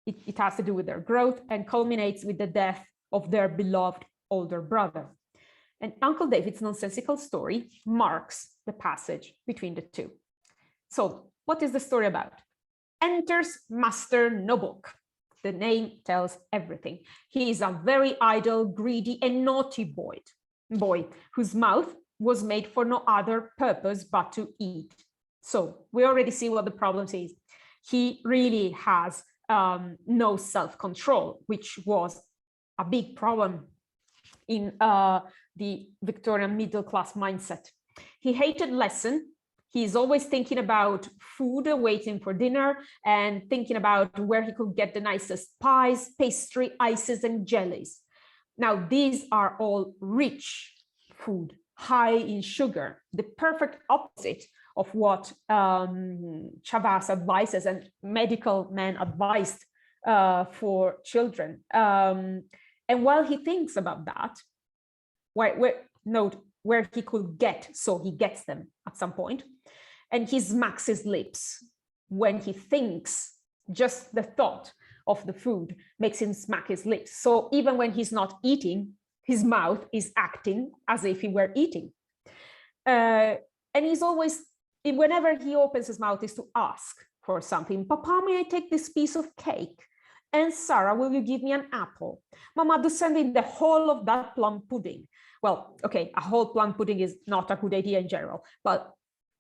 It has to do with their growth and culminates with the death of their beloved older brother. And Uncle David's nonsensical story marks the passage between the two. So what is the story about? Enters Master Nobok. The name tells everything. He is a very idle, greedy, and naughty boy whose mouth was made for no other purpose but to eat. So we already see what the problem is. He really has no self-control, which was a big problem in the Victorian middle-class mindset. He hated lesson. He's always thinking about food, waiting for dinner, and thinking about where he could get the nicest pies, pastry, ices, and jellies. Now, these are all rich food, high in sugar, the perfect opposite of what Chavas advises and medical men advised for children. And while he thinks about that, note where he could get, so he gets them at some point, and he smacks his lips when he thinks. Just the thought of the food makes him smack his lips. So even when he's not eating, his mouth is acting as if he were eating. And he's always, whenever he opens his mouth, is to ask for something. Papa, may I take this piece of cake? And Sarah, will you give me an apple? Mama, do send in the whole of that plum pudding. Well, okay, a whole plum pudding is not a good idea in general, but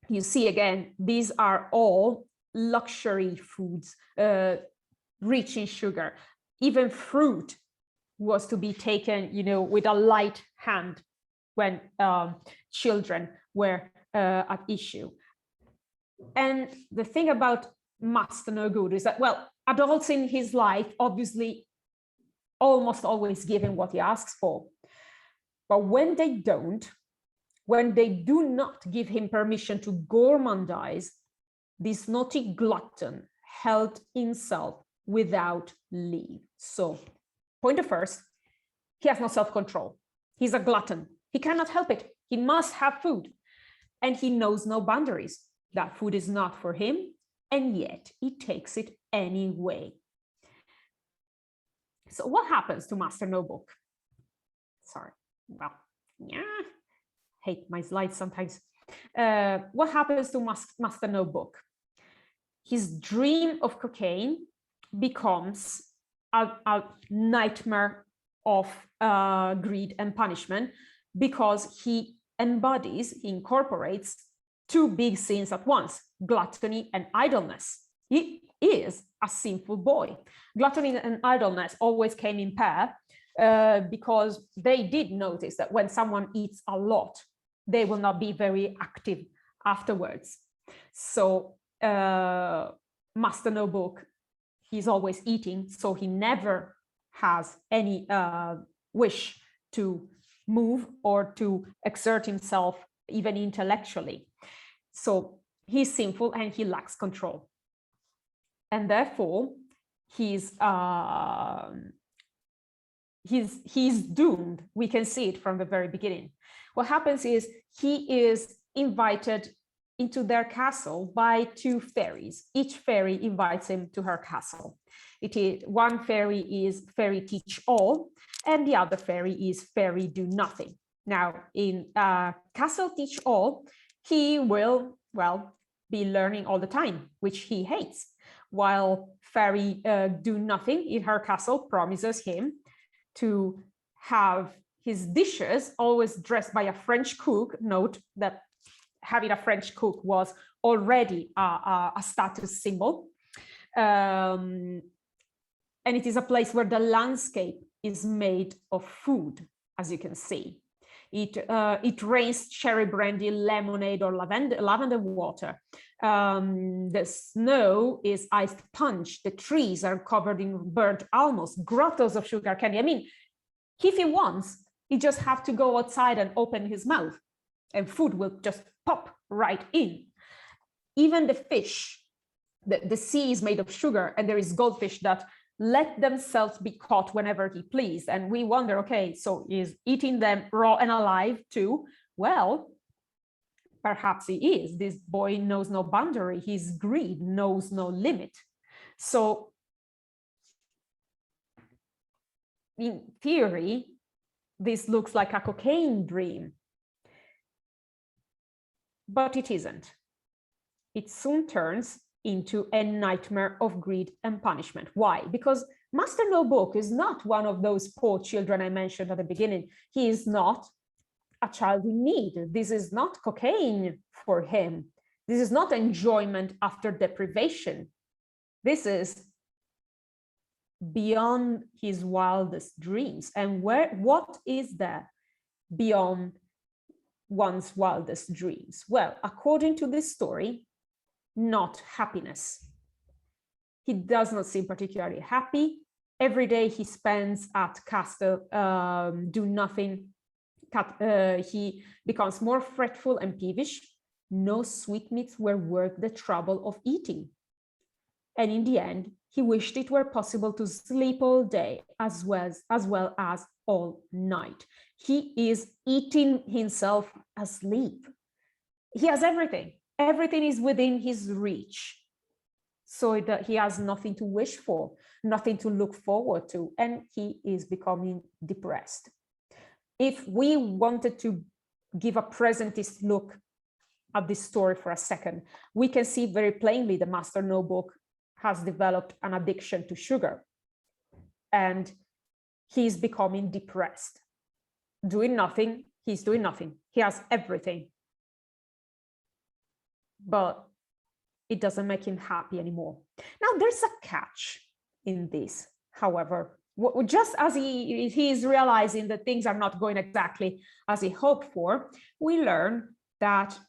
you see again, these are all luxury foods, rich in sugar. Even fruit was to be taken, with a light hand when children were at issue. And the thing about Master No Good is that, well, adults in his life obviously almost always give him what he asks for. But when they don't, when they do not give him permission to gourmandize, this naughty glutton held himself without leave. So, point of first, he has no self-control. He's a glutton. He cannot help it. He must have food. And he knows no boundaries. That food is not for him, and yet he takes it anyway. So what happens to Master No Book? Sorry, well, yeah, hate my slides sometimes. What happens to Master No Book? His dream of cocaine becomes a nightmare of greed and punishment, because he incorporates two big sins at once: gluttony and idleness. He is a sinful boy. Gluttony and idleness always came in pair, because they did notice that when someone eats a lot, they will not be very active afterwards. So Master No Book, he's always eating, so he never has any wish to move or to exert himself, even intellectually. So he's sinful and he lacks control. And therefore, he's doomed. We can see it from the very beginning. What happens is he is invited into their castle by two fairies. Each fairy invites him to her castle. One fairy is Fairy Teach All, and the other fairy is Fairy Do Nothing. Now, in Castle Teach All, he will, well, be learning all the time, which he hates, while Fairy Do Nothing in her castle promises him to have his dishes always dressed by a French cook. Note that having a French cook was already a status symbol. And it is a place where the landscape is made of food, as you can see. It rains cherry brandy, lemonade, or lavender water. The snow is iced punch. The trees are covered in burnt almonds, grottos of sugar candy. I mean, if he wants, he just have to go outside and open his mouth, and food will just pop right in. Even the fish, the sea is made of sugar, and there is goldfish that let themselves be caught whenever he please. And we wonder, okay, so he's eating them raw and alive too? Well, perhaps he is. This boy knows no boundary. His greed knows no limit. So in theory, this looks like a cocaine dream, but it isn't. It soon turns into a nightmare of greed and punishment. Why? Because Master No Book is not one of those poor children I mentioned at the beginning. He is not a child in need. This is not cocaine for him. This is not enjoyment after deprivation. This is beyond his wildest dreams. And what is there beyond one's wildest dreams? Well, according to this story, not happiness. He does not seem particularly happy. Every day he spends at Castle Do Nothing, he becomes more fretful and peevish. No sweetmeats were worth the trouble of eating. And in the end, he wished it were possible to sleep all day as well as all night. He is eating himself asleep. He has everything. Everything is within his reach. So that he has nothing to wish for, nothing to look forward to, and he is becoming depressed. If we wanted to give a presentist look at this story for a second, we can see very plainly the Master No Book has developed an addiction to sugar, and he's becoming depressed. Doing nothing, he's doing nothing. He has everything, but it doesn't make him happy anymore. Now, there's a catch in this, however. Just as he is realizing that things are not going exactly as he hoped for, we learn that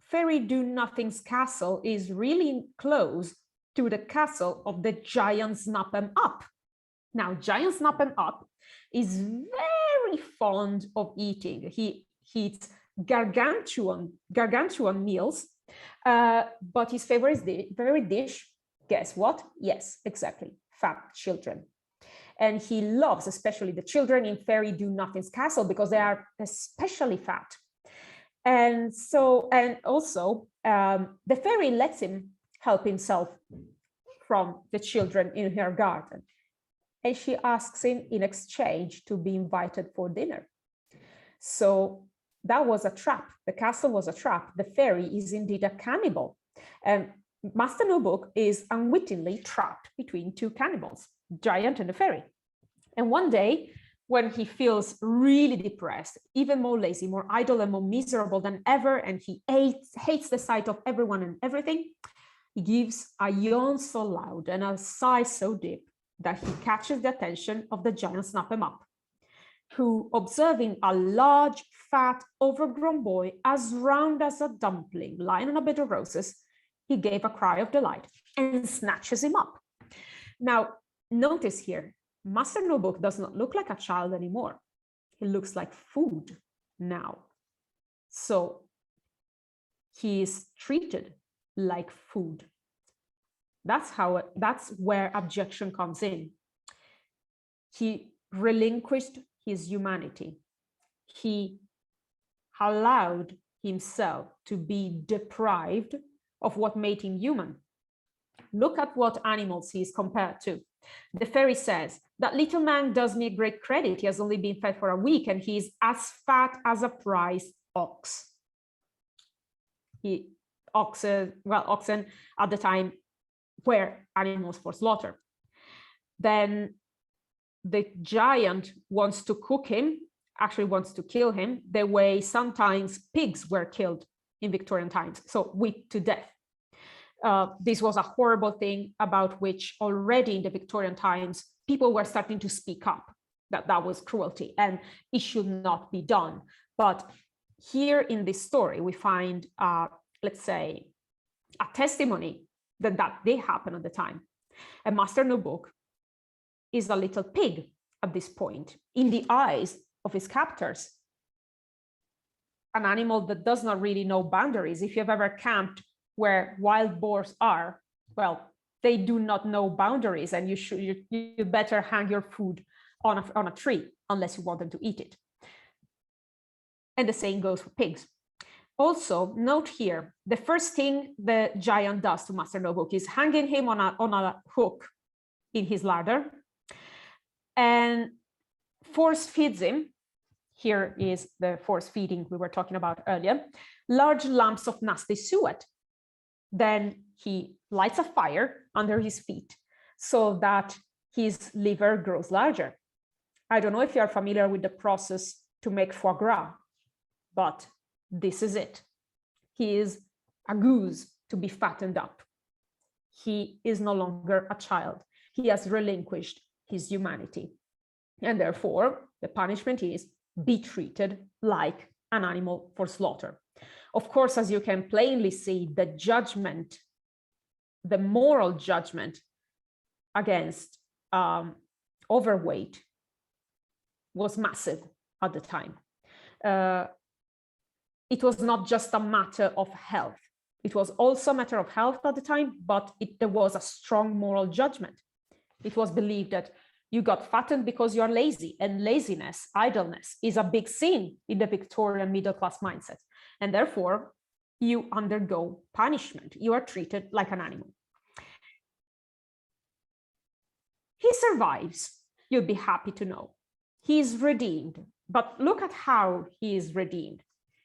Fairy Do Nothing's castle is really close to the castle of the giant Snap 'em Up. Now, giant Snap 'em Up is very fond of eating. He eats gargantuan meals, but his favorite dish, guess what? Yes, exactly, fat children. And he loves, especially the children in Fairy Do Nothing's castle, because they are especially fat. And also, the fairy lets him help himself from the children in her garden. And she asks him in exchange to be invited for dinner. So that was a trap. The castle was a trap. The fairy is indeed a cannibal. And Master No Book is unwittingly trapped between two cannibals, Giant and the fairy. And one day, when he feels really depressed, even more lazy, more idle, and more miserable than ever, and he hates the sight of everyone and everything, he gives a yawn so loud and a sigh so deep that he catches the attention of the giant Snap 'em Up, who, observing a large, fat, overgrown boy as round as a dumpling lying on a bed of roses, he gave a cry of delight and snatches him up. Now, notice here, Master No Book does not look like a child anymore. He looks like food now. So he is treated like food. That's where Objection comes in. He relinquished his humanity. He allowed himself to be deprived of what made him human. Look at what animals he is compared to. The fairy says, that little man does me a great credit. He has only been fed for a week and he is as fat as a prize ox. Oxen at the time were animals for slaughter. Then the giant wants to cook him, actually wants to kill him, the way sometimes pigs were killed in Victorian times, so whipped to death. This was a horrible thing about which already in the Victorian times, people were starting to speak up, that was cruelty and it should not be done. But here in this story, we find, let's say, a testimony that did happen at the time. And Master No Book is a little pig at this point, in the eyes of his captors. An animal that does not really know boundaries. If you've ever camped where wild boars are, well, they do not know boundaries, and you better hang your food on a tree unless you want them to eat it. And the same goes for pigs. Also, note here, the first thing the giant does to Master No Book is hanging him on a hook in his larder and force feeds him. Here is the force feeding we were talking about earlier, large lumps of nasty suet. Then he lights a fire under his feet so that his liver grows larger. I don't know if you are familiar with the process to make foie gras, but this is it. He is a goose to be fattened up. He is no longer a child. He has relinquished his humanity. And therefore, the punishment is be treated like an animal for slaughter. Of course, as you can plainly see, the judgment, the moral judgment against overweight was massive at the time. It was not just a matter of health. It was also a matter of health at the time, but there was a strong moral judgment. It was believed that you got fattened because you're lazy, and laziness, idleness, is a big sin in the Victorian middle-class mindset. And therefore, you undergo punishment. You are treated like an animal. He survives, you'll be happy to know. He is redeemed, but look at how he is redeemed.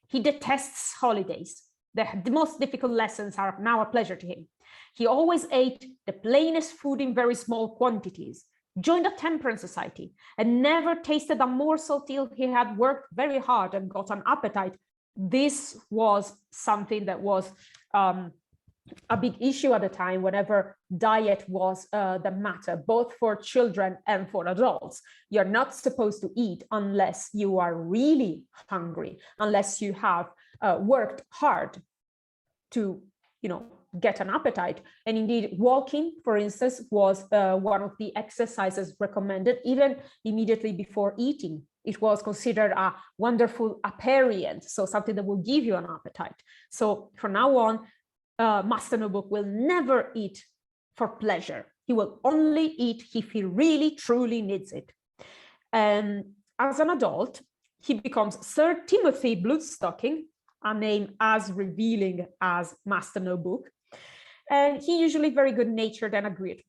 He detests holidays. The most difficult lessons are now a pleasure to him. He always ate the plainest food in very small quantities, joined a temperance society, and never tasted a morsel till he had worked very hard and got an appetite. This was something that was a big issue at the time whenever diet was the matter, both for children and for adults. You're not supposed to eat unless you are really hungry, unless you have worked hard to, get an appetite. And indeed, walking, for instance, was one of the exercises recommended even immediately before eating. It was considered a wonderful aperient, so something that will give you an appetite. So from now on, Master Notebook will never eat for pleasure. He will only eat if he really, truly needs it. And as an adult, he becomes Sir Timothy Bloodstocking, a name as revealing as Master Notebook. And he usually very good-natured and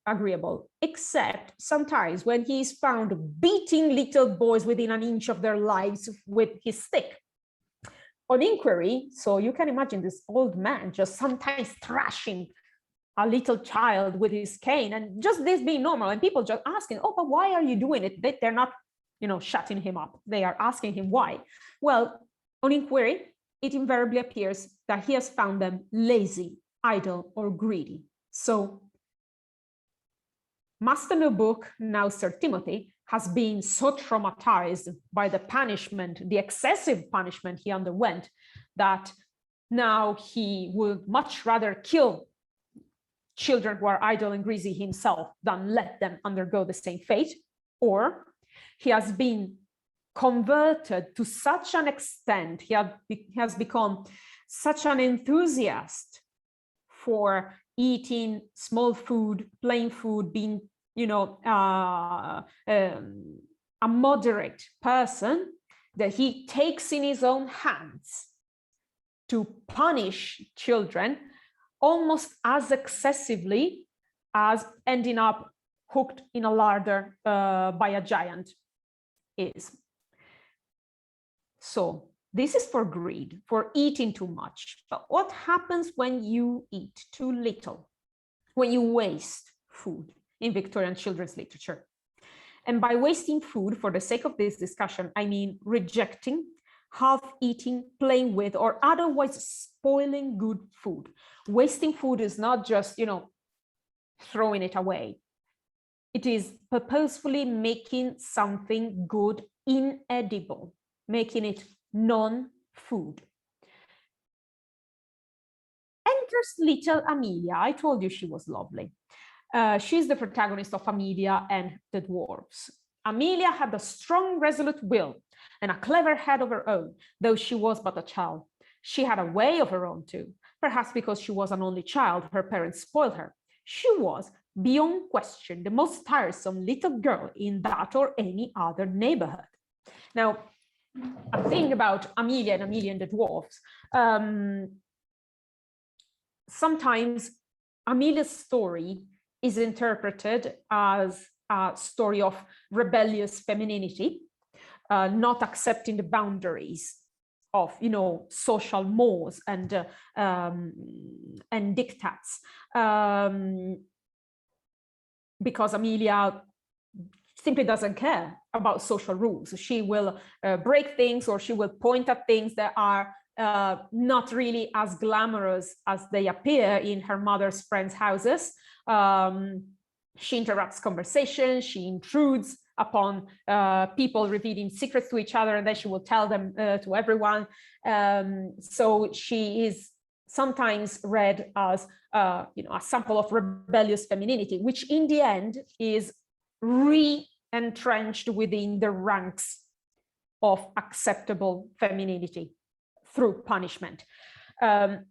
agreeable, except sometimes when he is found beating little boys within an inch of their lives with his stick. On inquiry, so you can imagine this old man just sometimes thrashing a little child with his cane, and just this being normal, and people just asking, oh, but why are you doing it? They're not, shutting him up. They are asking him why. Well, on inquiry, it invariably appears that he has found them lazy, idle, or greedy. So Master Notebook, now Sir Timothy, has been so traumatized by the punishment, the excessive punishment he underwent, that now he would much rather kill children who are idle and greasy himself than let them undergo the same fate. Or he has been converted to such an extent, he has become such an enthusiast for eating small food, plain food, being, a moderate person, that he takes in his own hands to punish children almost as excessively as ending up hooked in a larder by a giant is. So this is for greed, for eating too much. But what happens when you eat too little, when you waste food in Victorian children's literature? And by wasting food, for the sake of this discussion, I mean rejecting, half-eating, playing with, or otherwise spoiling good food. Wasting food is not just, throwing it away. It is purposefully making something good inedible, making it non-food. Enters little Amelia. I told you she was lovely. She's the protagonist of Amelia and the Dwarfs. Amelia had a strong, resolute will and a clever head of her own, though she was but a child. She had a way of her own too. Perhaps because she was an only child, her parents spoiled her. She was, beyond question, the most tiresome little girl in that or any other neighborhood. Now, a thing about Amelia and the Dwarfs, sometimes Amelia's story is interpreted as a story of rebellious femininity, not accepting the boundaries of, social mores and diktats, because Amelia simply doesn't care about social rules. She will break things, or she will point at things that are not really as glamorous as they appear in her mother's friends' houses. She interrupts conversation, she intrudes upon people revealing secrets to each other, and then she will tell them to everyone. So she is sometimes read as a sample of rebellious femininity, which in the end is re-entrenched within the ranks of acceptable femininity through punishment.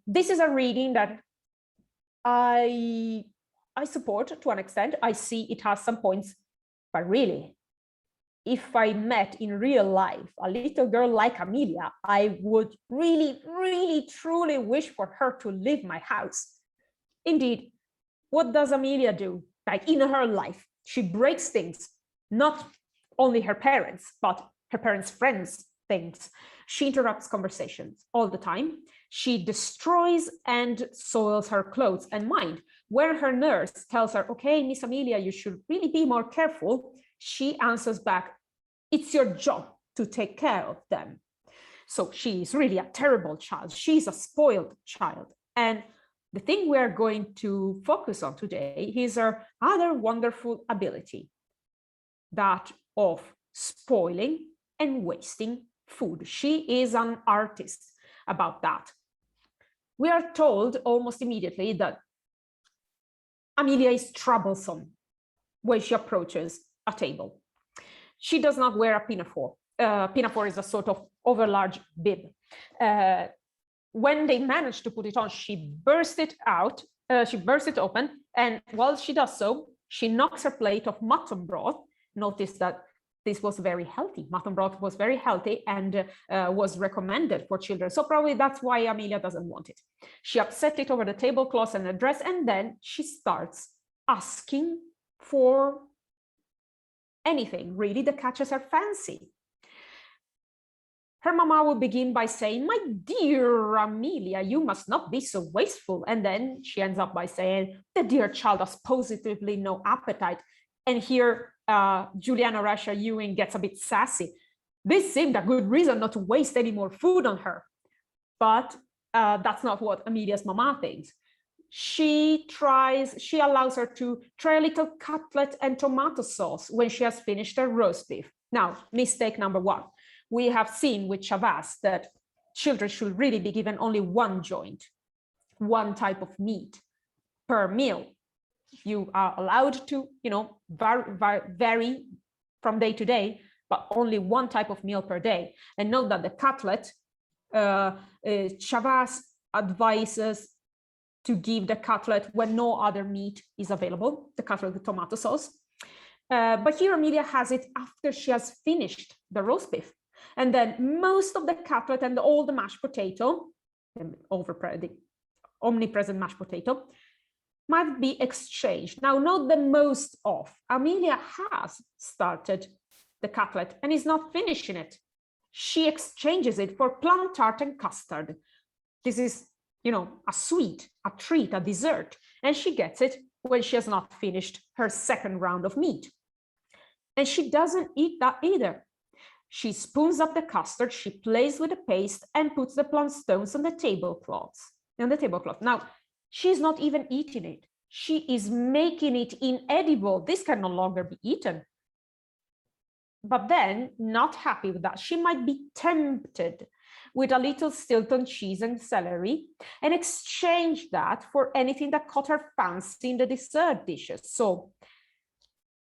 This is a reading that I support to an extent. I see it has some points, but really, if I met in real life a little girl like Amelia, I would really, really, truly wish for her to leave my house. Indeed, what does Amelia do? Like in her life, she breaks things, not only her parents, but her parents' friends' things. She interrupts conversations all the time. She destroys and soils her clothes and mind. When her nurse tells her, okay, Miss Amelia, you should really be more careful, she answers back, it's your job to take care of them. So she is really a terrible child. She's a spoiled child. And the thing we're going to focus on today is her other wonderful ability, that of spoiling and wasting food. She is an artist about that. we are told almost immediately that Amelia is troublesome when she approaches a table. She does not wear a pinafore. Pinafore is a sort of overlarge bib. When they manage to put it on, she bursts it out, she bursts it open, and while she does so, she knocks her plate of mutton broth. Notice that this was very healthy. Mutton broth was very healthy and was recommended for children. So probably that's why Amelia doesn't want it. She upset it over the tablecloth and the dress, and then she starts asking for anything really that catches her fancy. Her mama will begin by saying, "My dear Amelia, you must not be so wasteful." And then she ends up by saying, "The dear child has positively no appetite." And here, Juliana Rasha Ewing gets a bit sassy. This seemed a good reason not to waste any more food on her. But that's not what Amelia's mama thinks. She allows her to try a little cutlet and tomato sauce when she has finished her roast beef. Now, mistake number one. We have seen with Chavas that children should really be given only one joint, one type of meat per meal. You are allowed to, vary from day to day, but only one type of meal per day. And note that the cutlet, Chavas advises to give the cutlet when no other meat is available, the cutlet with tomato sauce. But here Amelia has it after she has finished the roast beef. And then most of the cutlet and all the mashed potato, the omnipresent mashed potato, might be exchanged. Now, not the most of. Amelia has started the cutlet and is not finishing it. She exchanges it for plum tart and custard. This is, a sweet, a treat, a dessert. And she gets it when she has not finished her second round of meat. And she doesn't eat that either. She spoons up the custard, she plays with the paste and puts the plum stones on the tablecloth. Now, she's not even eating it. She is making it inedible. This can no longer be eaten. But then, not happy with that, she might be tempted with a little Stilton cheese and celery and exchange that for anything that caught her fancy in the dessert dishes. So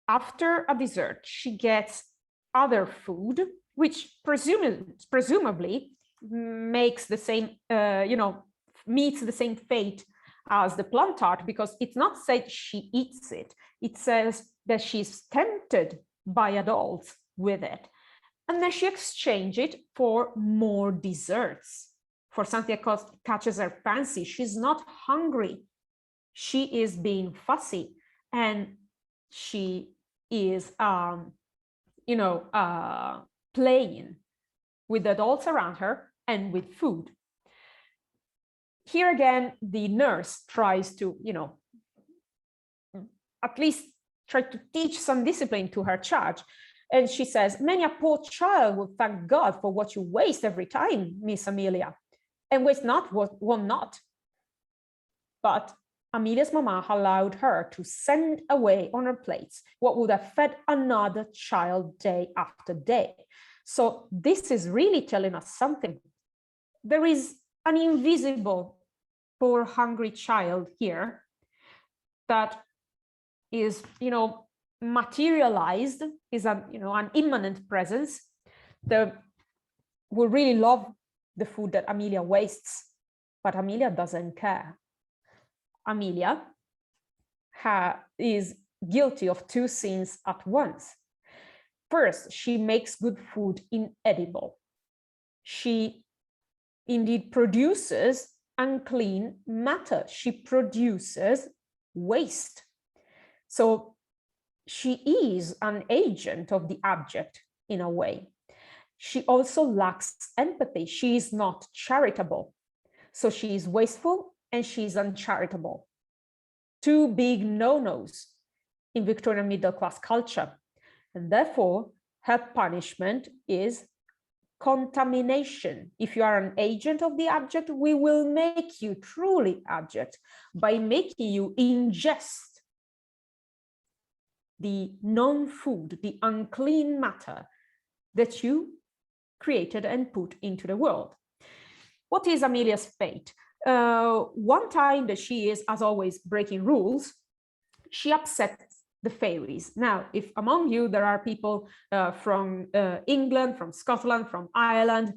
after a dessert, she gets other food, which presumably makes the same, meets the same fate as the plum tart, because it's not said she eats it. It says that she's tempted by adults with it. And then she exchanges it for more desserts, for something that catches her fancy. She's not hungry. She is being fussy, and she is, playing with the adults around her and with food. Here again, the nurse tries to, at least try to teach some discipline to her charge. And she says, "Many a poor child will thank God for what you waste every time, Miss Amelia. And waste not what will not." But Amelia's mama allowed her to send away on her plates what would have fed another child day after day. So this is really telling us something. There is an invisible, poor, hungry child here that is, materialized, is an immanent presence that will really love the food that Amelia wastes, but Amelia doesn't care. Amelia is guilty of two sins at once. First, she makes good food inedible. She indeed produces unclean matter. She produces waste. So she is an agent of the abject in a way. She also lacks empathy. She is not charitable. So she is wasteful and she's uncharitable. Two big no-nos in Victorian middle-class culture. And therefore, her punishment is contamination. If you are an agent of the abject, we will make you truly abject by making you ingest the non-food, the unclean matter that you created and put into the world. What is Amelia's fate? One time that she is, as always, breaking rules, she upsets the fairies. Now, if among you there are people from England, from Scotland, from Ireland,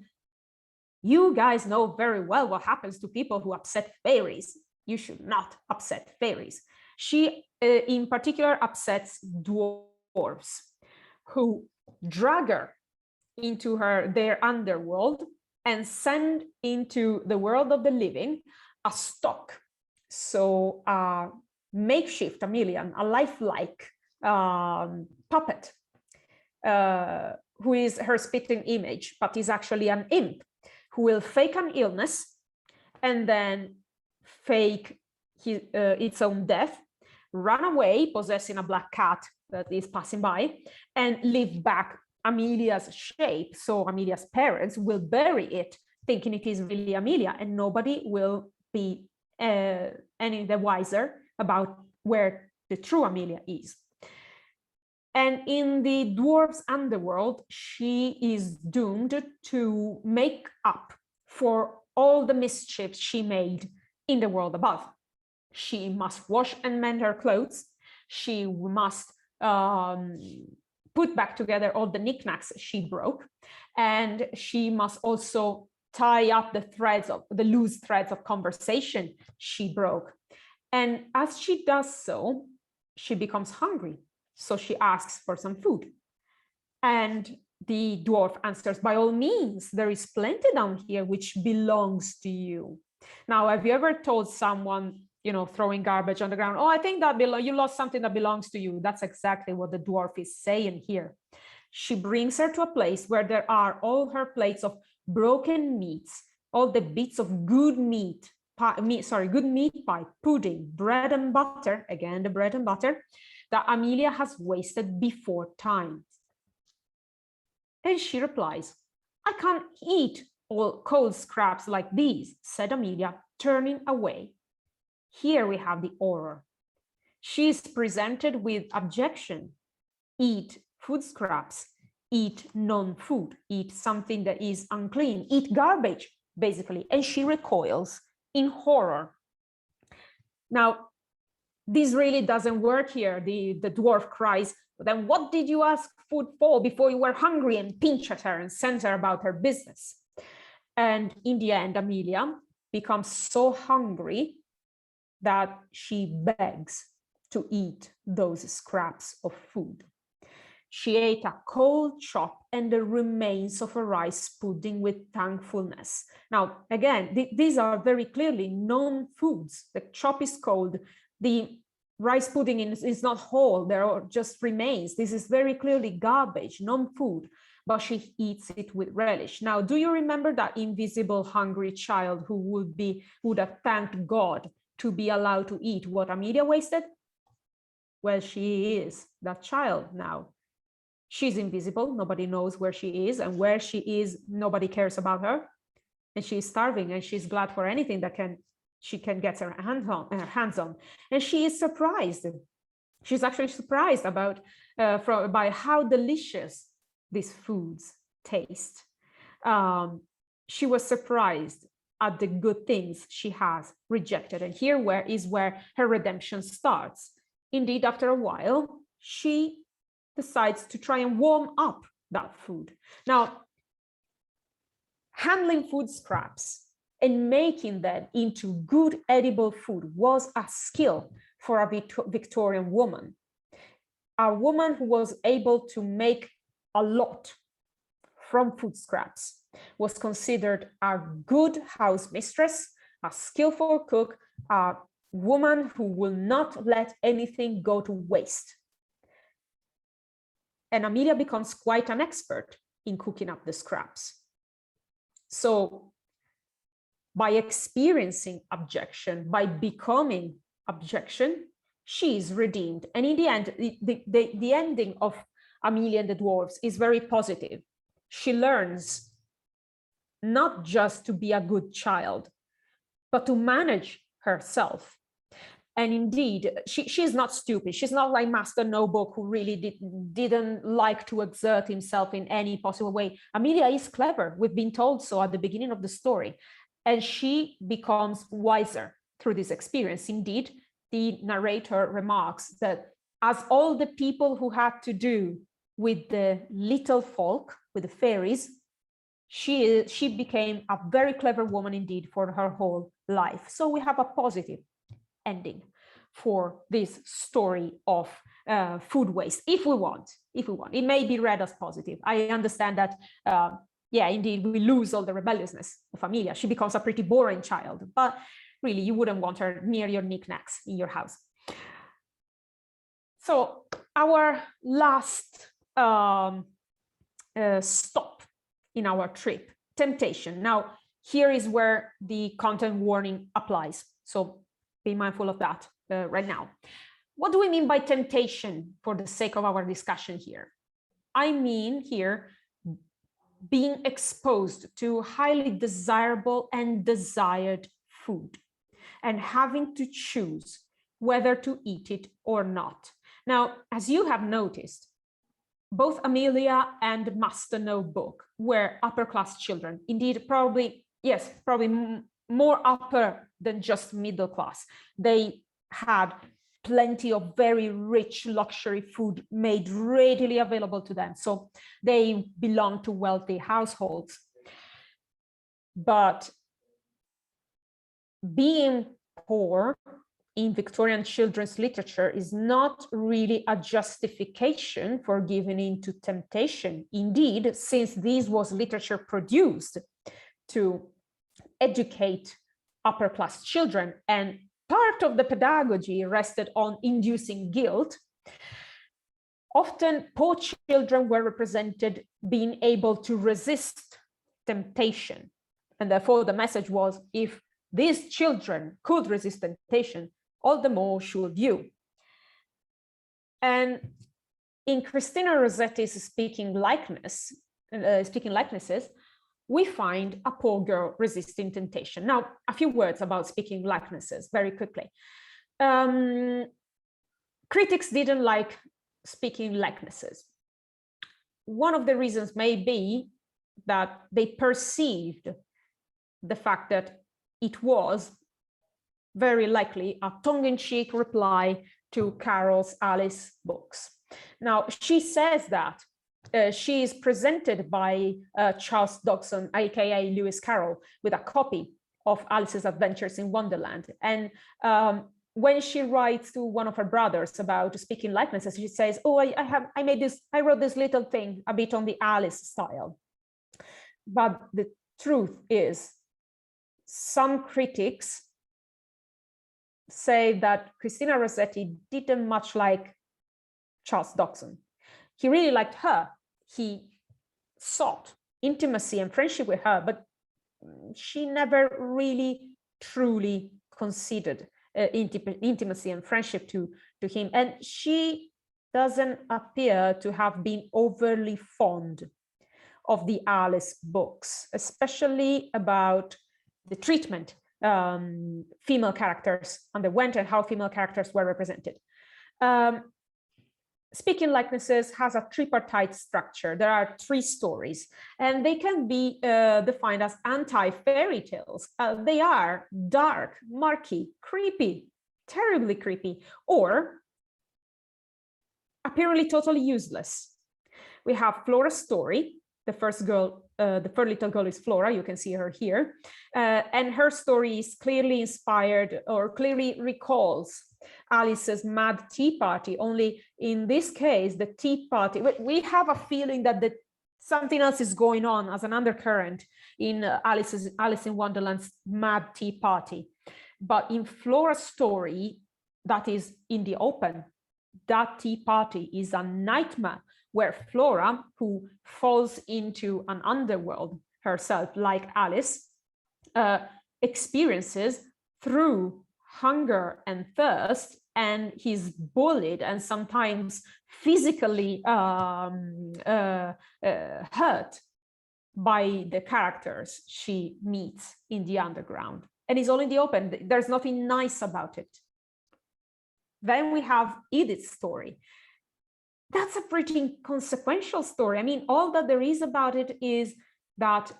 you guys know very well what happens to people who upset fairies. You should not upset fairies. She, in particular, upsets dwarves who drag her into their underworld and send into the world of the living a stock. So makeshift chameleon, a lifelike puppet, who is her spitting image, but is actually an imp who will fake an illness and then fake its own death, run away, possessing a black cat that is passing by, and leave back Amelia's shape. So Amelia's parents will bury it, thinking it is really Amelia, and nobody will be any the wiser about where the true Amelia is. And in the dwarves' underworld, she is doomed to make up for all the mischief she made in the world above. She must wash and mend her clothes. She must put back together all the knickknacks she broke. And she must also tie up the loose threads of conversation she broke. And as she does so, she becomes hungry. So she asks for some food. And the dwarf answers, by all means, there is plenty down here which belongs to you. Now, have you ever told someone, throwing garbage on the ground, oh, I think that you lost something that belongs to you? That's exactly what the dwarf is saying here. She brings her to a place where there are all her plates of broken meats, all the bits of good meat pie, pudding, bread and butter, again, the bread and butter, that Amelia has wasted before time. And she replies, I can't eat all cold scraps like these, said Amelia, turning away. Here we have the horror. She is presented with objection. Eat food scraps, eat non-food, eat something that is unclean, eat garbage, basically. And she recoils in horror. Now, this really doesn't work here. The dwarf cries, then what did you ask food for before you were hungry, and pinch at her and sends her about her business. And in the end, Amelia becomes so hungry that she begs to eat those scraps of food. She ate a cold chop and the remains of a rice pudding with thankfulness. Now, again, these are very clearly non-foods. The chop is cold. The rice pudding is not whole. There are just remains. This is very clearly garbage, non-food, but she eats it with relish. Now, do you remember that invisible hungry child who would have thanked God to be allowed to eat what Amelia wasted? Well, she is that child now. She's invisible. Nobody knows where she is, and where she is, nobody cares about her. And she's starving, and she's glad for anything that she can get her hands on. And she is surprised. She's actually surprised by how delicious these foods taste. She was surprised at the good things she has rejected. And here is where her redemption starts. Indeed, after a while, she decides to try and warm up that food. Now, handling food scraps and making them into good edible food was a skill for a Victorian woman. A woman who was able to make a lot from food scraps was considered a good house mistress, a skillful cook, a woman who will not let anything go to waste. And Amelia becomes quite an expert in cooking up the scraps. So by experiencing objection, by becoming objection, she is redeemed. And in the end, the ending of Amelia and the Dwarves is very positive. She learns not just to be a good child, but to manage herself. And indeed, she is not stupid. She's not like Master Nobook, who really didn't like to exert himself in any possible way. Amelia is clever. We've been told so at the beginning of the story. and she becomes wiser through this experience. Indeed, the narrator remarks that as all the people who had to do with the little folk, with the fairies, she became a very clever woman indeed for her whole life. So we have a positive ending for this story of food waste, if we want. It may be read as positive. I understand that, yeah, indeed, we lose all the rebelliousness of Amelia. She becomes a pretty boring child, but really, you wouldn't want her near your knickknacks in your house. So our last stop in our trip, temptation. Now, here is where the content warning applies. So be mindful of that right now. What do we mean by temptation for the sake of our discussion here? I mean here being exposed to highly desirable and desired food and having to choose whether to eat it or not. Now, as you have noticed, both Amelia and Master Notebook were upper-class children. Indeed, probably more upper than just middle class. They had plenty of very rich luxury food made readily available to them. So they belong to wealthy households. But being poor in Victorian children's literature is not really a justification for giving in to temptation. Indeed, since this was literature produced to educate upper-class children, and part of the pedagogy rested on inducing guilt, often poor children were represented being able to resist temptation. And therefore, the message was, if these children could resist temptation, all the more should you. And in Christina Rossetti's speaking likenesses, we find a poor girl resisting temptation. Now, a few words about speaking likenesses very quickly. Critics didn't like speaking likenesses. One of the reasons may be that they perceived the fact that it was very likely a tongue-in-cheek reply to Carol's Alice books. Now, she says that she is presented by Charles Dodgson, aka Lewis Carroll, with a copy of Alice's Adventures in Wonderland. And when she writes to one of her brothers about speaking likenesses, she says, "Oh, I wrote this little thing a bit on the Alice style." But the truth is, some critics say that Christina Rossetti didn't much like Charles Dodgson. He really liked her. He sought intimacy and friendship with her, but she never really truly considered intimacy and friendship to him. And she doesn't appear to have been overly fond of the Alice books, especially about the treatment female characters underwent and how female characters were represented. Speaking likenesses has a tripartite structure. There are 3 stories, and they can be defined as anti-fairy tales. They are dark, murky, creepy, terribly creepy, or apparently totally useless. We have Flora's story. The first little girl is Flora. You can see her here. And her story is clearly inspired or clearly recalls Alice's mad tea party. Only in this case, the tea party, we have a feeling that something else is going on as an undercurrent in Alice in Wonderland's mad tea party. But in Flora's story, that is in the open, that tea party is a nightmare where Flora, who falls into an underworld herself, like Alice, experiences through hunger and thirst, and he's bullied and sometimes physically hurt by the characters she meets in the underground. And it's all in the open. There's nothing nice about it. Then we have Edith's story. That's a pretty inconsequential story. I mean, all that there is about it is that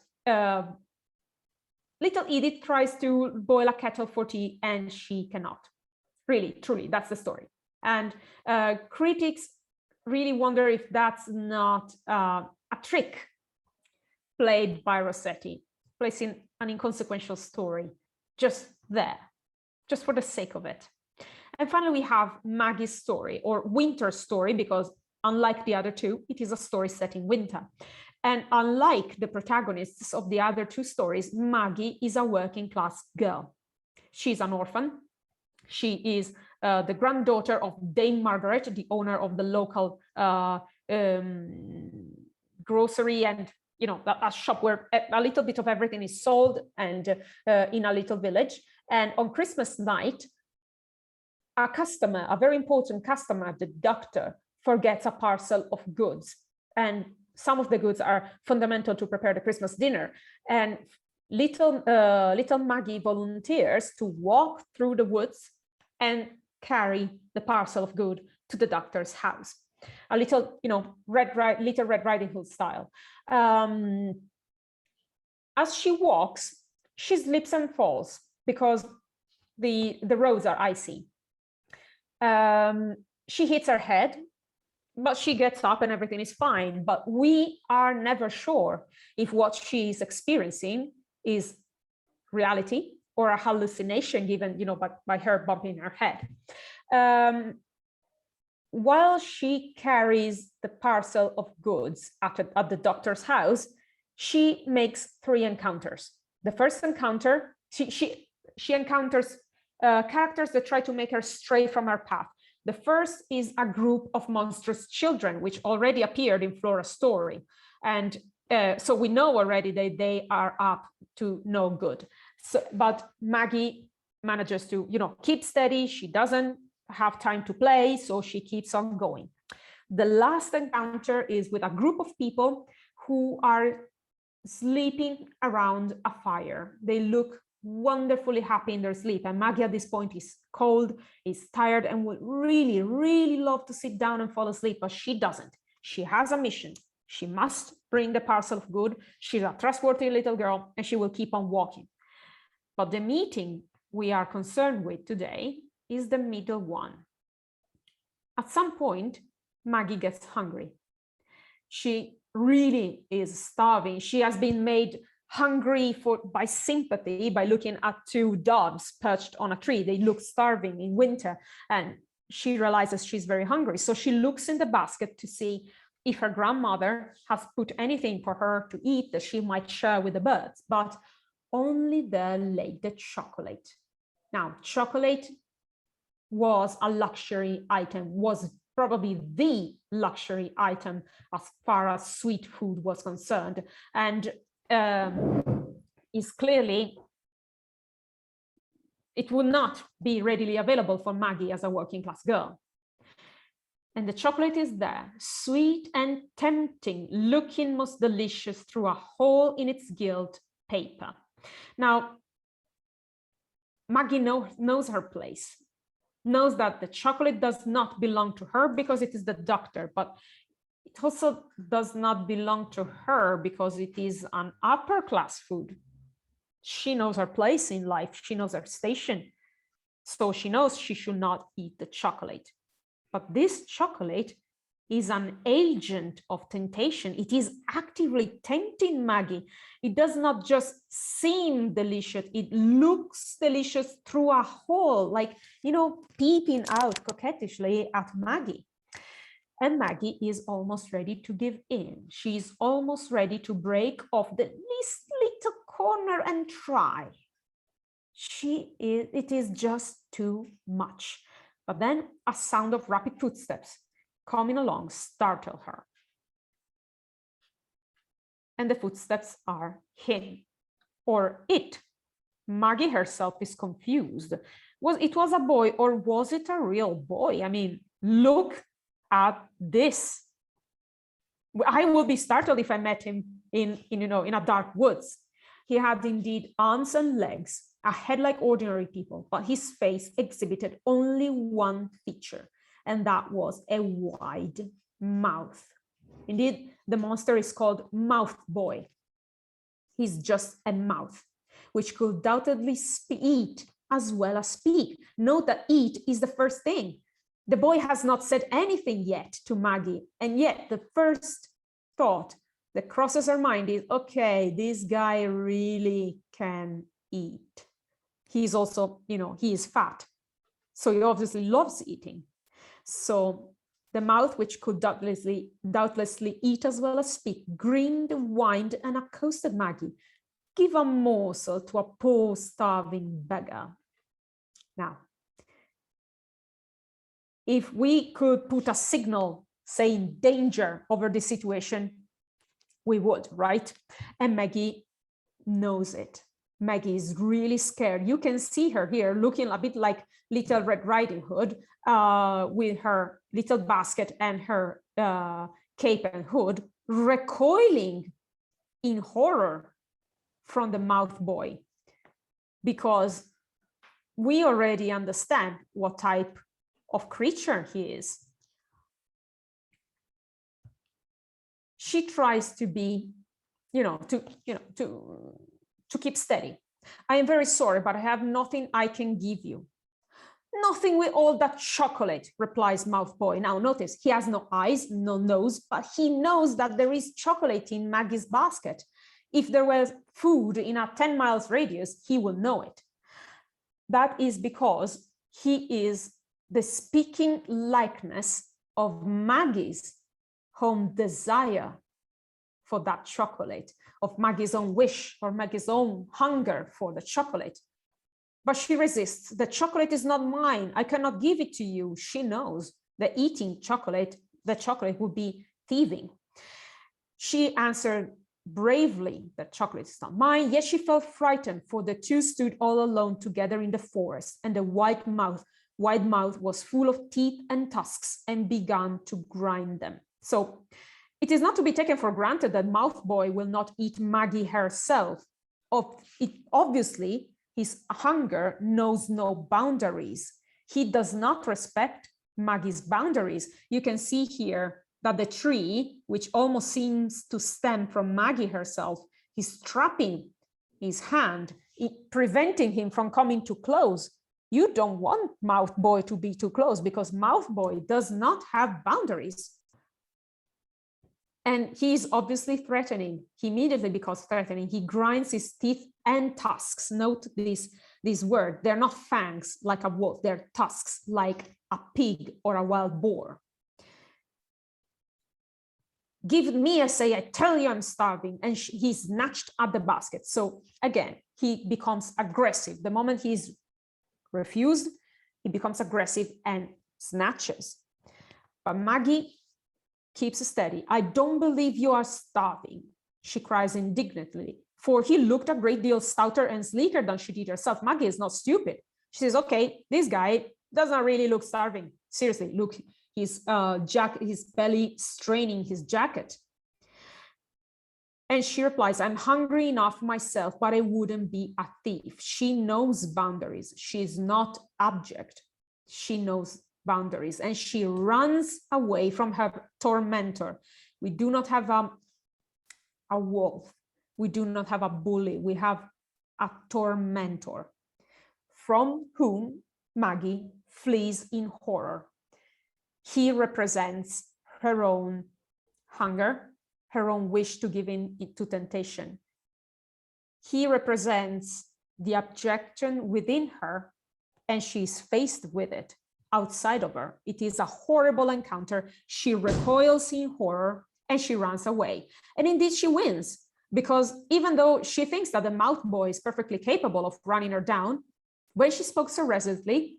little Edith tries to boil a kettle for tea and she cannot. Really, truly, that's the story. And critics really wonder if that's not a trick played by Rossetti, placing an inconsequential story just there, just for the sake of it. And finally, we have Maggie's story, or Winter's story, because unlike the other two, it is a story set in winter. And unlike the protagonists of the other two stories, Maggie is a working class girl. She's an orphan. She is the granddaughter of Dame Margaret, the owner of the local grocery and a shop where a little bit of everything is sold, and in a little village. And on Christmas night, a customer, a very important customer, the doctor, forgets a parcel of goods. And some of the goods are fundamental to prepare the Christmas dinner. And little Maggie volunteers to walk through the woods and carry the parcel of good to the doctor's house. A little, Little Red Riding Hood style. As she walks, she slips and falls because the roads are icy. She hits her head, but she gets up and everything is fine. But we are never sure if what she is experiencing is reality or a hallucination given, by her bumping her head. While she carries the parcel of goods at the doctor's house, she makes 3 encounters. The first encounter, she encounters characters that try to make her stray from her path. The first is a group of monstrous children, which already appeared in Flora's story. And so we know already that they are up to no good. So, but Maggie manages to, keep steady. She doesn't have time to play, so she keeps on going. The last encounter is with a group of people who are sleeping around a fire. They look wonderfully happy in their sleep, and Maggie at this point is cold, is tired, and would really, really love to sit down and fall asleep, but she doesn't. She has a mission. She must bring the parcel of good. She's a trustworthy little girl, and she will keep on walking. But the meeting we are concerned with today is the middle one. At some point, Maggie gets hungry. She really is starving. She has been made hungry by sympathy by looking at 2 doves perched on a tree. They look starving in winter, and she realizes she's very hungry. So she looks in the basket to see if her grandmother has put anything for her to eat that she might share with the birds, but only there lay the chocolate. Now, chocolate was a luxury item, was probably the luxury item as far as sweet food was concerned, and is clearly, it would not be readily available for Maggie as a working class girl. And the chocolate is there, sweet and tempting, looking most delicious through a hole in its gilt paper. Now, Maggie knows her place, knows that the chocolate does not belong to her because it is the doctor, but it also does not belong to her because it is an upper class food. She knows her place in life. She knows her station. So she knows she should not eat the chocolate. But this chocolate is an agent of temptation. It is actively tempting Maggie. It does not just seem delicious. It looks delicious through a hole, like, peeping out coquettishly at Maggie. And Maggie is almost ready to give in. She's almost ready to break off the least little corner and try. It is just too much. But then a sound of rapid footsteps coming along startle her. And the footsteps are him, or it. Maggie herself is confused. It was a boy, or was it a real boy? I mean, look at this. I would be startled if I met him in a dark woods. He had indeed arms and legs, a head like ordinary people, but his face exhibited only one feature, and that was a wide mouth. Indeed, the monster is called Mouth Boy. He's just a mouth. which could undoubtedly eat as well as speak. Note that eat is the first thing. The boy has not said anything yet to Maggie, and yet the first thought that crosses her mind is, okay, this guy really can eat. He's also, he is fat, so he obviously loves eating. So the mouth, which could doubtlessly eat as well as speak, grinned, whined, and accosted Maggie. Give a morsel to a poor starving beggar. Now, if we could put a signal saying danger over the situation, we would, right? And Maggie knows it. Maggie is really scared. You can see her here looking a bit like Little Red Riding Hood, with her little basket and her cape and hood, recoiling in horror from the mouth boy, because we already understand what type of creature he is. She tries to be, to keep steady. I am very sorry, but I have nothing I can give you. Nothing with all that chocolate, replies Mouth Boy. Now notice, he has no eyes, no nose, but he knows that there is chocolate in Maggie's basket. If there was food in a 10 miles radius, he will know it. That is because he is the speaking likeness of Maggie's own desire for that chocolate, of Maggie's own wish or Maggie's own hunger for the chocolate. But she resists. The chocolate is not mine. I cannot give it to you. She knows that eating chocolate, the chocolate would be thieving. She answered bravely that chocolate is not mine, yet she felt frightened, for the two stood all alone together in the forest, and the wide mouth was full of teeth and tusks and began to grind them. So it is not to be taken for granted that Mouth Boy will not eat Maggie herself. Obviously, his hunger knows no boundaries. He does not respect Maggie's boundaries. You can see here that the tree, which almost seems to stem from Maggie herself, is trapping his hand, preventing him from coming too close. You don't want Mouth Boy to be too close, because Mouth Boy does not have boundaries. And he's obviously threatening. He immediately becomes threatening. He grinds his teeth and tusks. Note this word. They're not fangs like a wolf. They're tusks like a pig or a wild boar. Give me a say, I tell you I'm starving. And he snatched at the basket. So again, he becomes aggressive. The moment he's refused, he becomes aggressive and snatches. But Maggie keeps steady. I don't believe you are starving, she cries indignantly, for he looked a great deal stouter and sleeker than she did herself. Maggie is not stupid. She says, okay, this guy does not really look starving. Seriously, look, his belly straining his jacket. And she replies, I'm hungry enough myself, but I wouldn't be a thief. She knows boundaries. She's not abject. She knows boundaries, and she runs away from her tormentor. We do not have a wolf. We do not have a bully. We have a tormentor from whom Maggie flees in horror. He represents her own hunger, her own wish to give in to temptation. He represents the objection within her, and she's faced with it outside of her. It is a horrible encounter. She recoils in horror and she runs away. And indeed she wins, because even though she thinks that the Mouth Boy is perfectly capable of running her down, when she spoke so resolutely,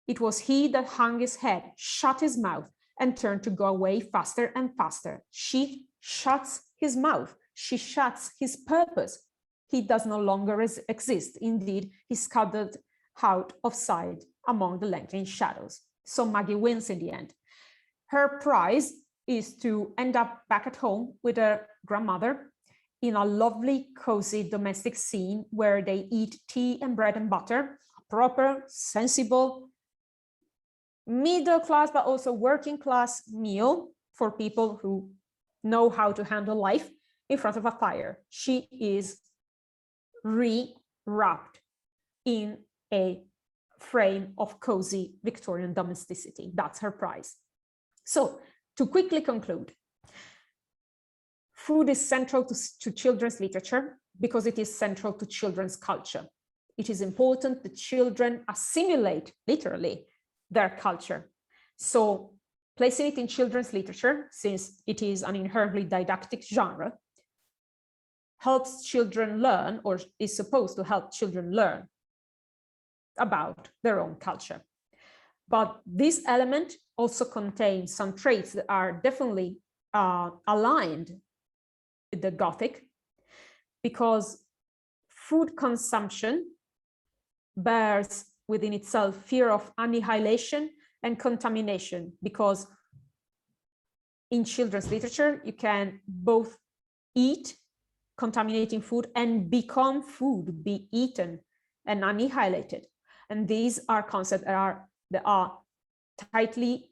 it was he that hung his head, shut his mouth, and turned to go away faster and faster. She shuts his mouth. She shuts his purpose. He does no longer exist. Indeed, he scuttled out of sight among the lengthening shadows. So Maggie wins in the end. Her prize is to end up back at home with her grandmother in a lovely, cozy domestic scene where they eat tea and bread and butter, a proper, sensible, middle class, but also working class meal for people who know how to handle life in front of a fire. She is wrapped in a frame of cozy Victorian domesticity. That's her prize. So to quickly conclude, food is central to children's literature because it is central to children's culture. It is important that children assimilate, literally, their culture. So placing it in children's literature, since it is an inherently didactic genre, helps children learn, or is supposed to help children learn about their own culture. But this element also contains some traits that are definitely aligned with the Gothic, because food consumption bears within itself fear of annihilation and contamination, because in children's literature, you can both eat contaminating food and become food, be eaten and annihilated. And these are concepts that are tightly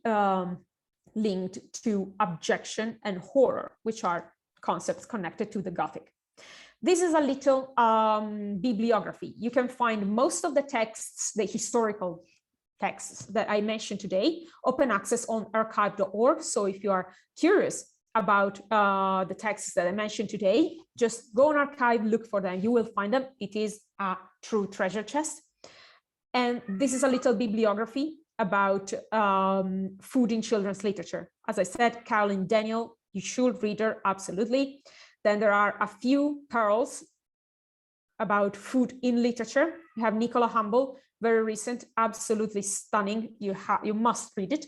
linked to objection and horror, which are concepts connected to the Gothic. This is a little bibliography. You can find most of the texts, the historical texts that I mentioned today, open access on archive.org. So if you are curious about the texts that I mentioned today, just go on archive, look for them, you will find them. It is a true treasure chest. And this is a little bibliography about food in children's literature. As I said, Caroline Daniel, you should read her, absolutely. Then there are a few pearls about food in literature. You have Nicola Humble, very recent, absolutely stunning. You must read it.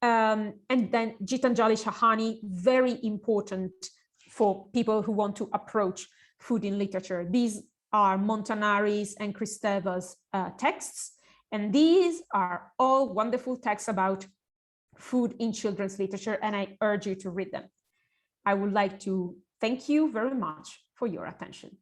And then Gitanjali Shahani, very important for people who want to approach food in literature. These are Montanari's and Kristeva's texts. And these are all wonderful texts about food in children's literature, and I urge you to read them. I would like to thank you very much for your attention.